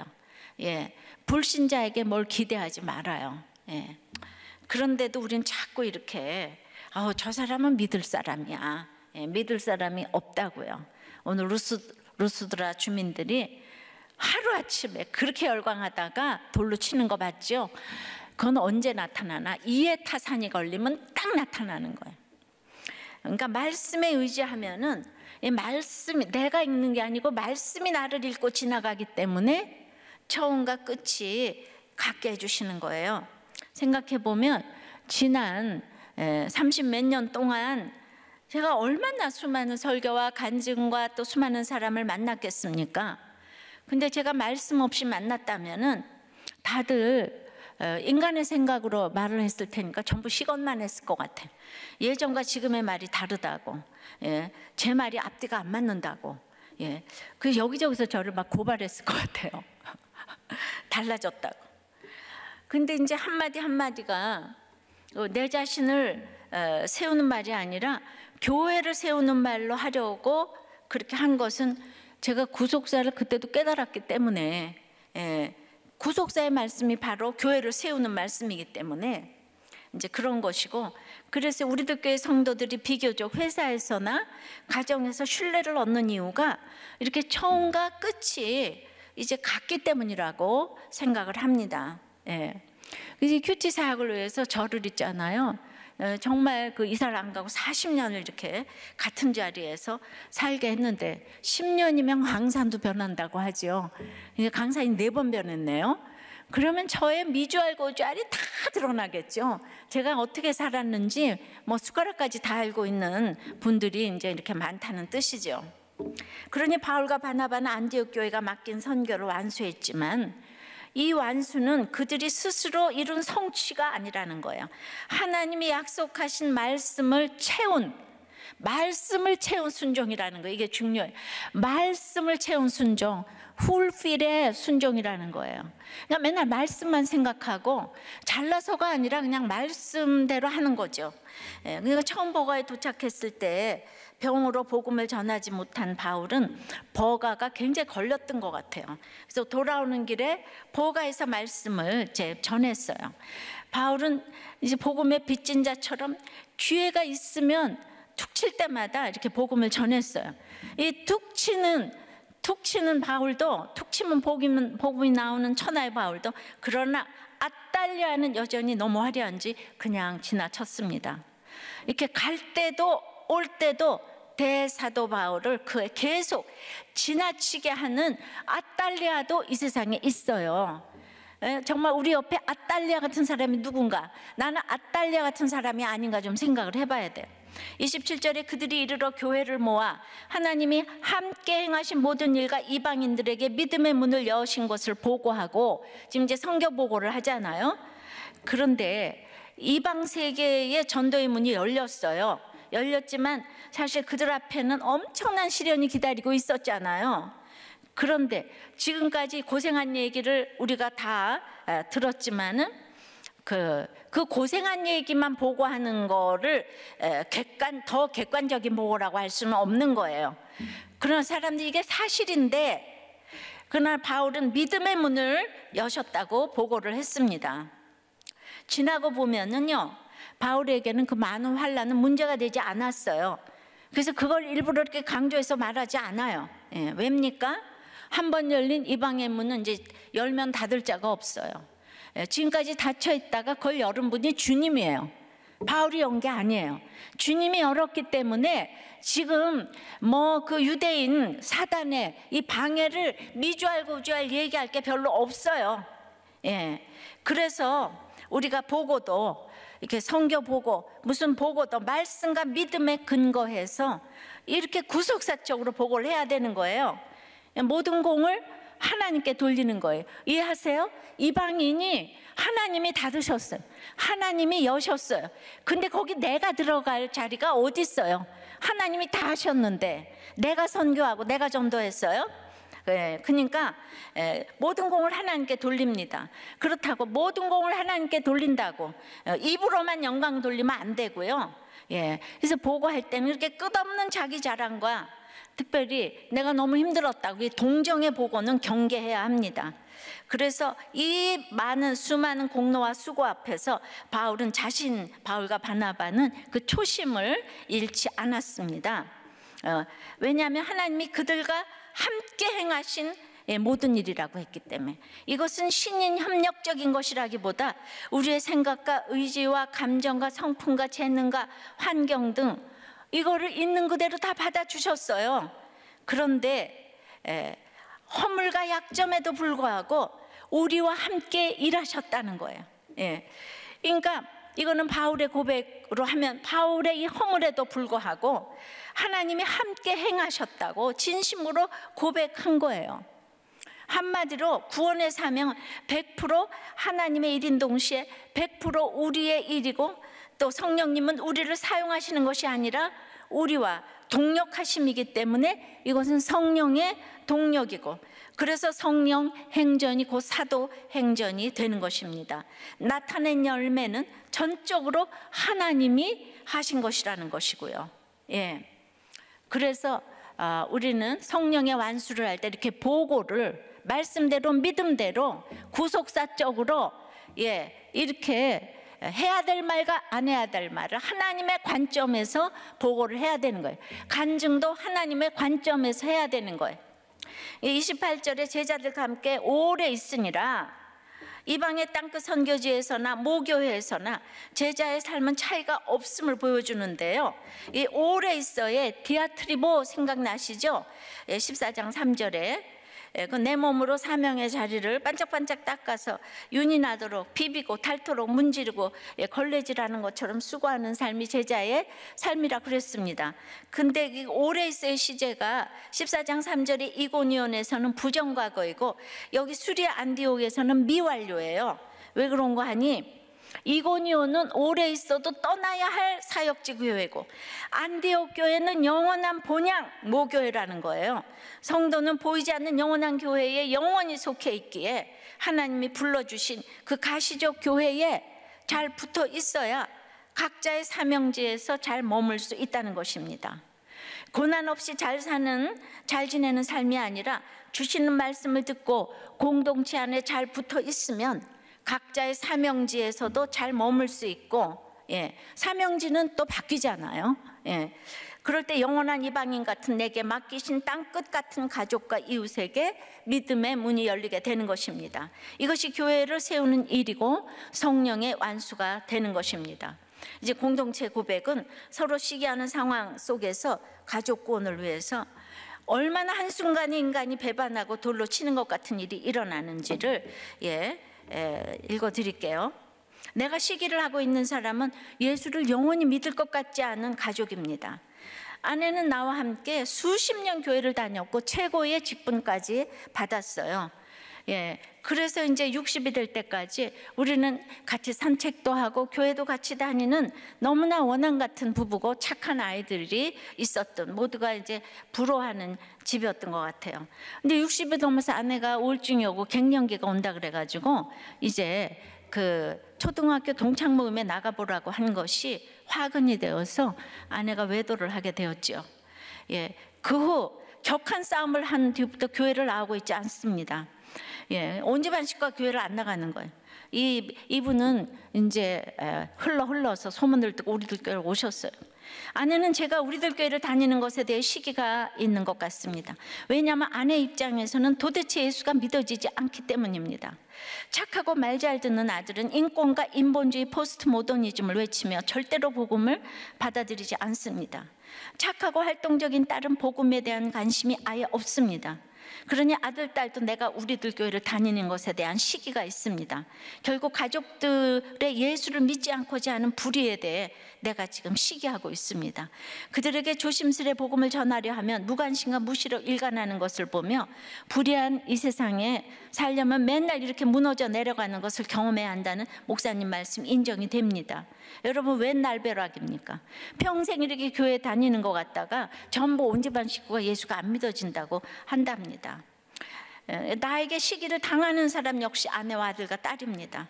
불신자에게 뭘 기대하지 말아요. 그런데도 우린 자꾸 이렇게 저 사람은 믿을 사람이야. 믿을 사람이 없다고요. 오늘 루스드라 주민들이 하루아침에 그렇게 열광하다가 돌로 치는 거 봤죠? 그건 언제 나타나나? 이해 타산이 걸리면 딱 나타나는 거예요. 그러니까 말씀에 의지하면은 이 말씀이 내가 읽는 게 아니고 말씀이 나를 읽고 지나가기 때문에 처음과 끝이 같게 해주시는 거예요. 생각해 보면 지난 30 몇 년 동안 제가 얼마나 수많은 설교와 간증과 또 수많은 사람을 만났겠습니까? 근데 제가 말씀 없이 만났다면은 다들 인간의 생각으로 말을 했을 테니까 전부 시건만 했을 것 같아요. 예전과 지금의 말이 다르다고, 제 말이 앞뒤가 안 맞는다고, 그 여기저기서 저를 막 고발했을 것 같아요. 달라졌다고. 근데 이제 한마디 한마디가 내 자신을 세우는 말이 아니라 교회를 세우는 말로 하려고 그렇게 한 것은 제가 구속사를 그때도 깨달았기 때문에, 구속사의 말씀이 바로 교회를 세우는 말씀이기 때문에 이제 그런 것이고, 그래서 우리들 교회 성도들이 비교적 회사에서나 가정에서 신뢰를 얻는 이유가 이렇게 처음과 끝이 이제 같기 때문이라고 생각을 합니다. 그래서 큐티 사역을 위해서 절을 있잖아요. 정말 그 이사를 안 가고 40년을 이렇게 같은 자리에서 살게 했는데 10년이면 강산도 변한다고 하죠. 강산이 4번 변했네요. 그러면 저의 미주알 고주알이 다 드러나겠죠. 제가 어떻게 살았는지 뭐 숟가락까지 다 알고 있는 분들이 이제 이렇게 많다는 뜻이죠. 그러니 바울과 바나바는 안디옥 교회가 맡긴 선교를 완수했지만 이 완수는 그들이 스스로 이룬 성취가 아니라는 거예요. 하나님이 약속하신 말씀을 채운 순종이라는 거예요. 이게 중요해요. 말씀을 채운 순종, fulfill의 순종이라는 거예요. 그냥 맨날 말씀만 생각하고 잘나서가 아니라 그냥 말씀대로 하는 거죠. 그러니까 처음 버가에 도착했을 때 병으로 복음을 전하지 못한 바울은 버가가 굉장히 걸렸던 것 같아요. 그래서 돌아오는 길에 버가에서 말씀을 전했어요. 바울은 이제 복음의 빚진 자처럼 기회가 있으면 툭 칠 때마다 이렇게 복음을 전했어요. 이 툭 치는 바울도, 툭 치면 복음이 나오는 천하의 바울도, 그러나 아탈리아는 여전히 너무 화려한지 그냥 지나쳤습니다. 이렇게 갈 때도 올 때도 대사도 바울을 계속 지나치게 하는 아탈리아도 이 세상에 있어요. 정말 우리 옆에 아탈리아 같은 사람이 누군가, 나는 아탈리아 같은 사람이 아닌가 좀 생각을 해봐야 돼요. 27절에 그들이 이르러 교회를 모아 하나님이 함께 행하신 모든 일과 이방인들에게 믿음의 문을 여신 것을 보고하고, 지금 이제 선교 보고를 하잖아요. 그런데 이방 세계의 전도의 문이 열렸지만 사실 그들 앞에는 엄청난 시련이 기다리고 있었잖아요. 그런데 지금까지 고생한 얘기를 우리가 다 들었지만은 그 고생한 얘기만 보고하는 거를 더 객관적인 보고라고 할 수는 없는 거예요. 그런 사람들이 이게 사실인데, 그날 바울은 믿음의 문을 여셨다고 보고를 했습니다. 지나고 보면은요, 바울에게는 그 많은 환난은 문제가 되지 않았어요. 그래서 그걸 일부러 이렇게 강조해서 말하지 않아요. 왜입니까? 한번 열린 이방의 문은 이제 열면 닫을 자가 없어요. 지금까지 닫혀 있다가 그걸 열은 분이 주님이에요. 바울이 연 게 아니에요. 주님이 열었기 때문에 지금 뭐 그 유대인 사단의 이 방해를 미주알 고주알 얘기할 게 별로 없어요. 그래서 우리가 보고도 이렇게 선교 보고 무슨 보고도 말씀과 믿음에 근거해서 이렇게 구속사적으로 보고를 해야 되는 거예요. 모든 공을 하나님께 돌리는 거예요. 이해하세요? 이방인이 하나님이 닫으셨어요. 하나님이 여셨어요. 근데 거기 내가 들어갈 자리가 어디 있어요? 하나님이 다 하셨는데 내가 선교하고 내가 전도했어요? 그러니까 모든 공을 하나님께 돌립니다. 그렇다고 모든 공을 하나님께 돌린다고 입으로만 영광 돌리면 안 되고요. 그래서 보고할 때는 이렇게 끝없는 자기 자랑과 특별히 내가 너무 힘들었다고 이 동정의 보고는 경계해야 합니다. 그래서 이 수많은 공로와 수고 앞에서 바울과 바나바는 그 초심을 잃지 않았습니다. 왜냐하면 하나님이 그들과 함께 행하신 모든 일이라고 했기 때문에. 이것은 신인 협력적인 것이라기보다 우리의 생각과 의지와 감정과 성품과 재능과 환경 등 이거를 있는 그대로 다 받아주셨어요. 그런데 허물과 약점에도 불구하고 우리와 함께 일하셨다는 거예요. 그러니까 이거는 바울의 고백으로 하면 바울의 이 허물에도 불구하고 하나님이 함께 행하셨다고 진심으로 고백한 거예요. 한마디로 구원의 사명은 100% 하나님의 일인 동시에 100% 우리의 일이고, 또 성령님은 우리를 사용하시는 것이 아니라 우리와 동력하심이기 때문에 이것은 성령의 동력이고, 그래서 성령 행전이 곧 사도 행전이 되는 것입니다. 나타낸 열매는 전적으로 하나님이 하신 것이라는 것이고요. 그래서 우리는 성령의 완수를 할 때 이렇게 보고를 말씀대로 믿음대로 구속사적으로 이렇게 해야 될 말과 안 해야 될 말을 하나님의 관점에서 보고를 해야 되는 거예요. 간증도 하나님의 관점에서 해야 되는 거예요. 28절에 제자들과 함께 오래 있으니라. 이방의 땅끝 선교지에서나 모교회에서나 제자의 삶은 차이가 없음을 보여주는데요. 이 오래 있어의 디아트리보 생각나시죠? 14장 3절에 그 내 몸으로 사명의 자리를 반짝반짝 닦아서 윤이 나도록 비비고 닳도록 문지르고 걸레질하는 것처럼 수고하는 삶이 제자의 삶이라 그랬습니다. 근데 이 오래 있어의 시제가 14장 3절에 이고니온에서는 부정과거이고 여기 수리아 안디옥에서는 미완료예요. 왜 그런 거 하니? 이고니온은 오래 있어도 떠나야 할 사역지 교회고, 안디옥 교회는 영원한 본향 모교회라는 거예요. 성도는 보이지 않는 영원한 교회에 영원히 속해 있기에 하나님이 불러주신 그 가시적 교회에 잘 붙어 있어야 각자의 사명지에서 잘 머물 수 있다는 것입니다. 고난 없이 잘 지내는 삶이 아니라 주시는 말씀을 듣고 공동체 안에 잘 붙어 있으면 각자의 사명지에서도 잘 머물 수 있고, 사명지는 또 바뀌잖아요. 그럴 때 영원한 이방인 같은 내게 맡기신 땅끝 같은 가족과 이웃에게 믿음의 문이 열리게 되는 것입니다. 이것이 교회를 세우는 일이고 성령의 완수가 되는 것입니다. 이제 공동체 고백은 서로 시기하는 상황 속에서 가족 구원을 위해서 얼마나 한순간에 인간이 배반하고 돌로 치는 것 같은 일이 일어나는지를 읽어드릴게요. 내가 시기를 하고 있는 사람은 예수를 영원히 믿을 것 같지 않은 가족입니다. 아내는 나와 함께 수십 년 교회를 다녔고 최고의 직분까지 받았어요. 그래서 이제 60이 될 때까지 우리는 같이 산책도 하고 교회도 같이 다니는 너무나 원앙 같은 부부고 착한 아이들이 있었던, 모두가 이제 부러워하는 집이었던 것 같아요. 근데 60이 넘어서 아내가 우울증이 오고 갱년기가 온다 그래가지고 이제 그 초등학교 동창 모임에 나가보라고 한 것이 화근이 되어서 아내가 외도를 하게 되었죠. 그 후 격한 싸움을 한 뒤부터 교회를 나오고 있지 않습니다. 온 집안 식구가 교회를 안 나가는 거예요. 이분은 이제 흘러서 소문을 듣고 우리들 교회를 오셨어요. 아내는 제가 우리들 교회를 다니는 것에 대해 시기가 있는 것 같습니다. 왜냐하면 아내 입장에서는 도대체 예수가 믿어지지 않기 때문입니다. 착하고 말 잘 듣는 아들은 인권과 인본주의 포스트 모더니즘을 외치며 절대로 복음을 받아들이지 않습니다. 착하고 활동적인 딸은 복음에 대한 관심이 아예 없습니다. 그러니 아들, 딸도 내가 우리들 교회를 다니는 것에 대한 시기가 있습니다. 결국 가족들의 예수를 믿지 않고자 하는 불의에 대해 내가 지금 시기하고 있습니다. 그들에게 조심스레 복음을 전하려 하면 무관심과 무시로 일관하는 것을 보며 불의한 이 세상에 살려면 맨날 이렇게 무너져 내려가는 것을 경험해야 한다는 목사님 말씀 인정이 됩니다. 여러분, 왜 날벼락입니까? 평생 이렇게 교회 다니는 것 같다가 전부 온 집안 식구가 예수가 안 믿어진다고 한답니다. 나에게 시기를 당하는 사람 역시 아내와 아들과 딸입니다.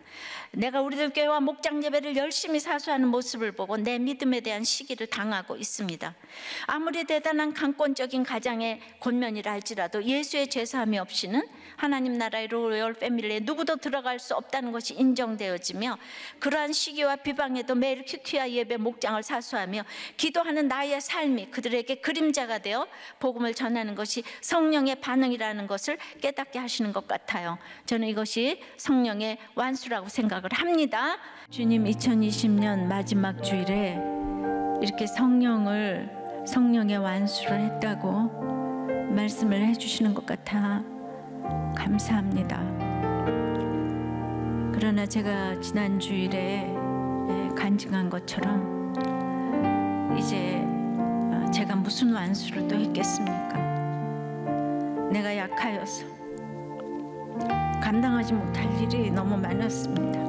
내가 우리들 교회와 목장 예배를 열심히 사수하는 모습을 보고 내 믿음에 대한 시기를 당하고 있습니다. 아무리 대단한 강권적인 가장의 권면이라 할지라도 예수의 제사함이 없이는 하나님 나라의 로열 패밀리에 누구도 들어갈 수 없다는 것이 인정되어지며, 그러한 시기와 비방에도 매일 큐티와 예배 목장을 사수하며 기도하는 나의 삶이 그들에게 그림자가 되어 복음을 전하는 것이 성령의 반응이라는 것을 깨닫게 하시는 것 같아요. 저는 이것이 성령의 완수라고 생각을 합니다. 주님, 2020년 마지막 주일에 이렇게 성령의 완수를 했다고 말씀을 해주시는 것 같아 감사합니다. 그러나 제가 지난 주일에 간증한 것처럼 이제 제가 무슨 완수를 또 했겠습니까? 내가 약하여서 감당하지 못할 일이 너무 많았습니다.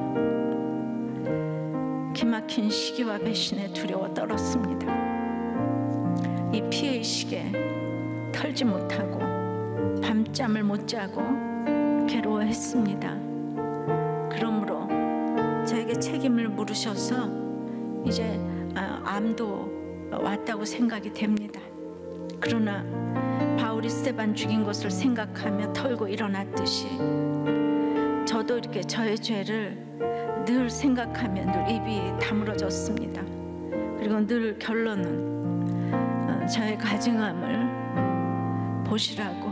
기막힌 시기와 배신에 두려워 떨었습니다. 이 피의식에 털지 못하고 밤잠을 못 자고 괴로워했습니다. 그러므로 저에게 책임을 물으셔서 이제 암도 왔다고 생각이 됩니다. 그러나 바울이 스데반 죽인 것을 생각하며 털고 일어났듯이 저도 이렇게 저의 죄를 늘 생각하며 늘 입이 다물어졌습니다. 그리고 늘 결론은 저의 가증함을 보시라고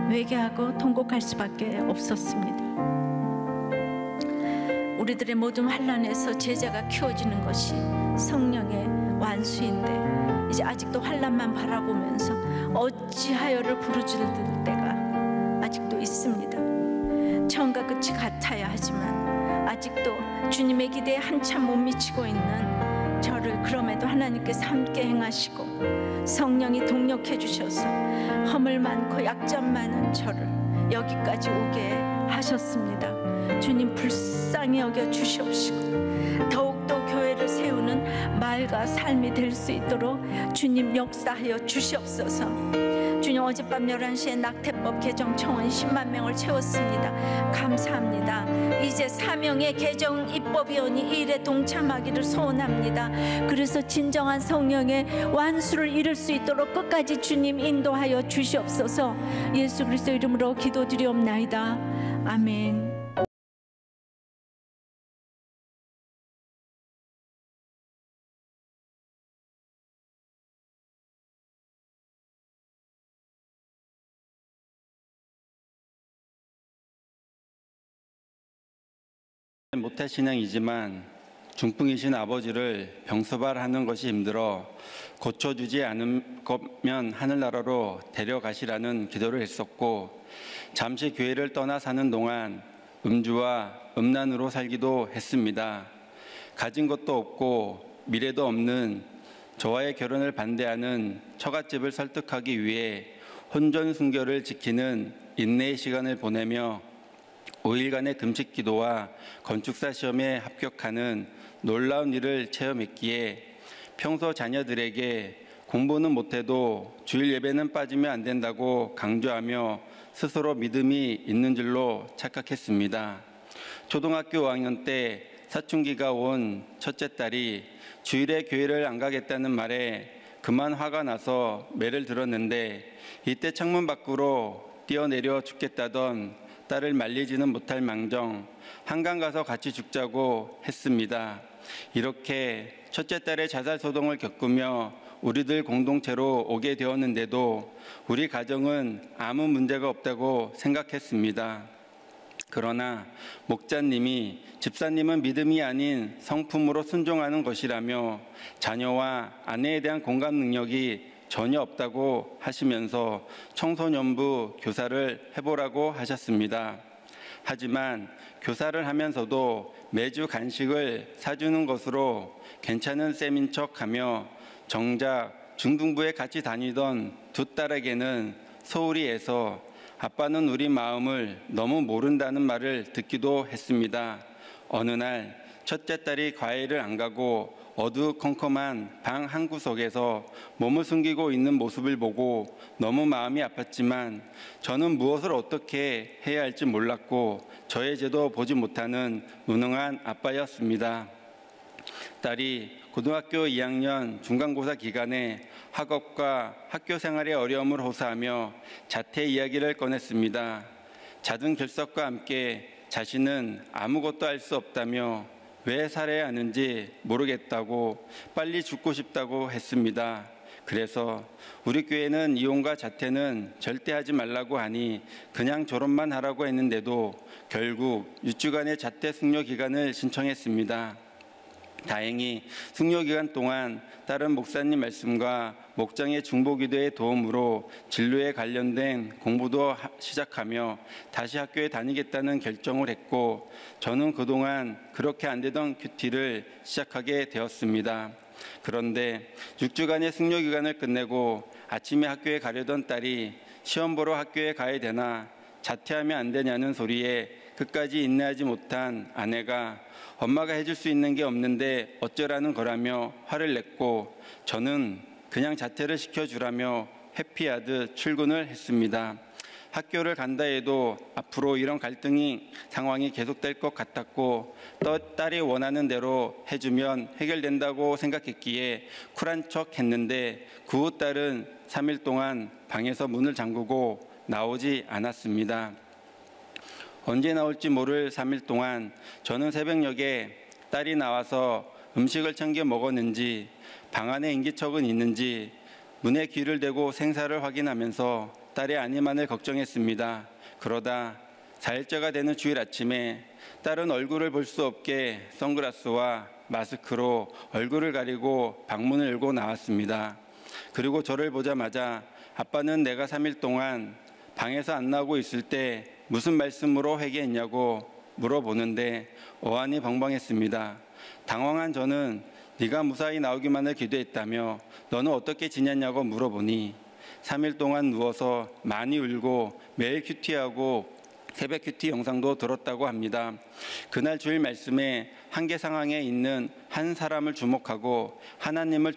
회개하고 통곡할 수밖에 없었습니다. 우리들의 모든 환난에서 제자가 키워지는 것이 성령의 완수인데, 이제 아직도 환난만 바라보면서 어찌하여를 부르짖을 때가 끝이 같아야 하지만 아직도 주님의 기대에 한참 못 미치고 있는 저를 그럼에도 하나님께서 함께 행하시고 성령이 동력해 주셔서 허물 많고 약점 많은 저를 여기까지 오게 하셨습니다. 주님 불쌍히 여겨 주시옵시고 더욱더 교회를 세우는 말과 삶이 될 수 있도록 주님 역사하여 주시옵소서. 주님, 어젯밤 11시에 낙태법 개정 청원 10만 명을 채웠습니다. 감사합니다. 이제 사명의 개정 입법위원이 이 일에 동참하기를 소원합니다. 그래서 진정한 성령의 완수를 이룰 수 있도록 끝까지 주님 인도하여 주시옵소서. 예수 그리스도 이름으로 기도드리옵나이다. 아멘.
모태신앙이지만 중풍이신 아버지를 병서발하는 것이 힘들어 고쳐주지 않을 거면 하늘나라로 데려가시라는 기도를 했었고, 잠시 교회를 떠나 사는 동안 음주와 음란으로 살기도 했습니다. 가진 것도 없고 미래도 없는 저와의 결혼을 반대하는 처갓집을 설득하기 위해 혼전순결을 지키는 인내의 시간을 보내며 5일간의 금식 기도와 건축사 시험에 합격하는 놀라운 일을 체험했기에 평소 자녀들에게 공부는 못해도 주일 예배는 빠지면 안 된다고 강조하며 스스로 믿음이 있는 줄로 착각했습니다. 초등학교 5학년 때 사춘기가 온 첫째 딸이 주일에 교회를 안 가겠다는 말에 그만 화가 나서 매를 들었는데, 이때 창문 밖으로 뛰어내려 죽겠다던 딸을 말리지는 못할 망정 한강 가서 같이 죽자고 했습니다. 이렇게 첫째 딸의 자살 소동을 겪으며 우리들 공동체로 오게 되었는데도 우리 가정은 아무 문제가 없다고 생각했습니다. 그러나 목자님이 집사님은 믿음이 아닌 성품으로 순종하는 것이라며 자녀와 아내에 대한 공감 능력이 전혀 없다고 하시면서 청소년부 교사를 해보라고 하셨습니다. 하지만 교사를 하면서도 매주 간식을 사주는 것으로 괜찮은 셈인 척하며 정작 중등부에 같이 다니던 두 딸에게는 소홀히 해서 아빠는 우리 마음을 너무 모른다는 말을 듣기도 했습니다. 어느 날 첫째 딸이 과외를 안 가고 어두컴컴한 방 한 구석에서 몸을 숨기고 있는 모습을 보고 너무 마음이 아팠지만 저는 무엇을 어떻게 해야 할지 몰랐고 저의 죄도 보지 못하는 무능한 아빠였습니다. 딸이 고등학교 2학년 중간고사 기간에 학업과 학교 생활의 어려움을 호소하며 자퇴 이야기를 꺼냈습니다. 잦은 결석과 함께 자신은 아무것도 할 수 없다며 왜 살아야 하는지 모르겠다고 빨리 죽고 싶다고 했습니다. 그래서 우리 교회는 이혼과 자퇴는 절대 하지 말라고 하니 그냥 졸업만 하라고 했는데도 결국 6주간의 자퇴 숙려 기간을 신청했습니다. 다행히 숙려 기간 동안 다른 목사님 말씀과 목장의 중보기도의 도움으로 진로에 관련된 공부도 시작하며 다시 학교에 다니겠다는 결정을 했고, 저는 그동안 그렇게 안 되던 큐티를 시작하게 되었습니다. 그런데 6주간의 숙려 기간을 끝내고 아침에 학교에 가려던 딸이 시험 보러 학교에 가야 되나 자퇴하면 안 되냐는 소리에 끝까지 인내하지 못한 아내가 엄마가 해줄 수 있는 게 없는데 어쩌라는 거라며 화를 냈고, 저는 그냥 자퇴를 시켜주라며 회피하듯 출근을 했습니다. 학교를 간다 해도 앞으로 이런 상황이 계속될 것 같았고, 또 딸이 원하는 대로 해주면 해결된다고 생각했기에 쿨한 척 했는데 그 후 딸은 3일 동안 방에서 문을 잠그고 나오지 않았습니다. 언제 나올지 모를 3일 동안 저는 새벽녘에 딸이 나와서 음식을 챙겨 먹었는지, 방 안에 인기척은 있는지 문에 귀를 대고 생사를 확인하면서 딸의 안위만을 걱정했습니다. 그러다 4일째가 되는 주일 아침에 딸은 얼굴을 볼 수 없게 선글라스와 마스크로 얼굴을 가리고 방문을 열고 나왔습니다. 그리고 저를 보자마자 아빠는 내가 3일 동안 방에서 안 나오고 있을 때 무슨 말씀으로 회개했냐고 물어보는데 어안이 벙벙했습니다. 당황한 저는 네가 무사히 나오기만을 기도했다며 너는 어떻게 지냈냐고 물어보니 3일 동안 누워서 많이 울고 매일 큐티하고 새벽 큐티 영상도 들었다고 합니다. 그날 주일 말씀에 한계 상황에 있는 한 사람을 주목하고 하나님을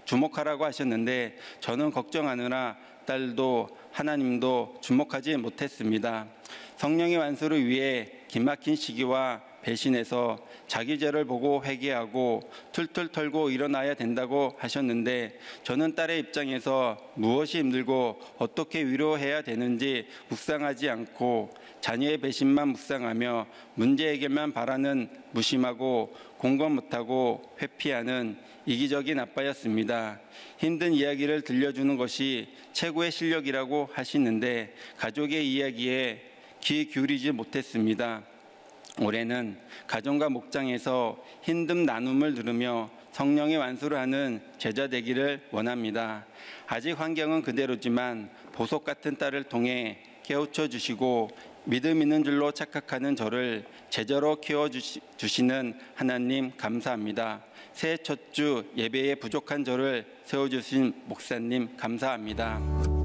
주목하라고 하셨는데 저는 걱정하느라 딸도 하나님도 주목하지 못했습니다. 성령의 완수를 위해 기막힌 시기와 배신해서 자기 죄를 보고 회개하고 툴툴 털고 일어나야 된다고 하셨는데 저는 딸의 입장에서 무엇이 힘들고 어떻게 위로해야 되는지 묵상하지 않고 자녀의 배신만 묵상하며 문제 해결만 바라는 무심하고 공감 못하고 회피하는 이기적인 아빠였습니다. 힘든 이야기를 들려주는 것이 최고의 실력이라고 하시는데 가족의 이야기에 귀 기울이지 못했습니다. 올해는 가정과 목장에서 힘든 나눔을 들으며 성령의 완수를 하는 제자 되기를 원합니다. 아직 환경은 그대로지만 보석 같은 딸을 통해 깨우쳐 주시고 믿음 있는 줄로 착각하는 저를 제자로 키워주시는 하나님 감사합니다. 새해 첫 주 예배에 부족한 저를 세워주신 목사님 감사합니다.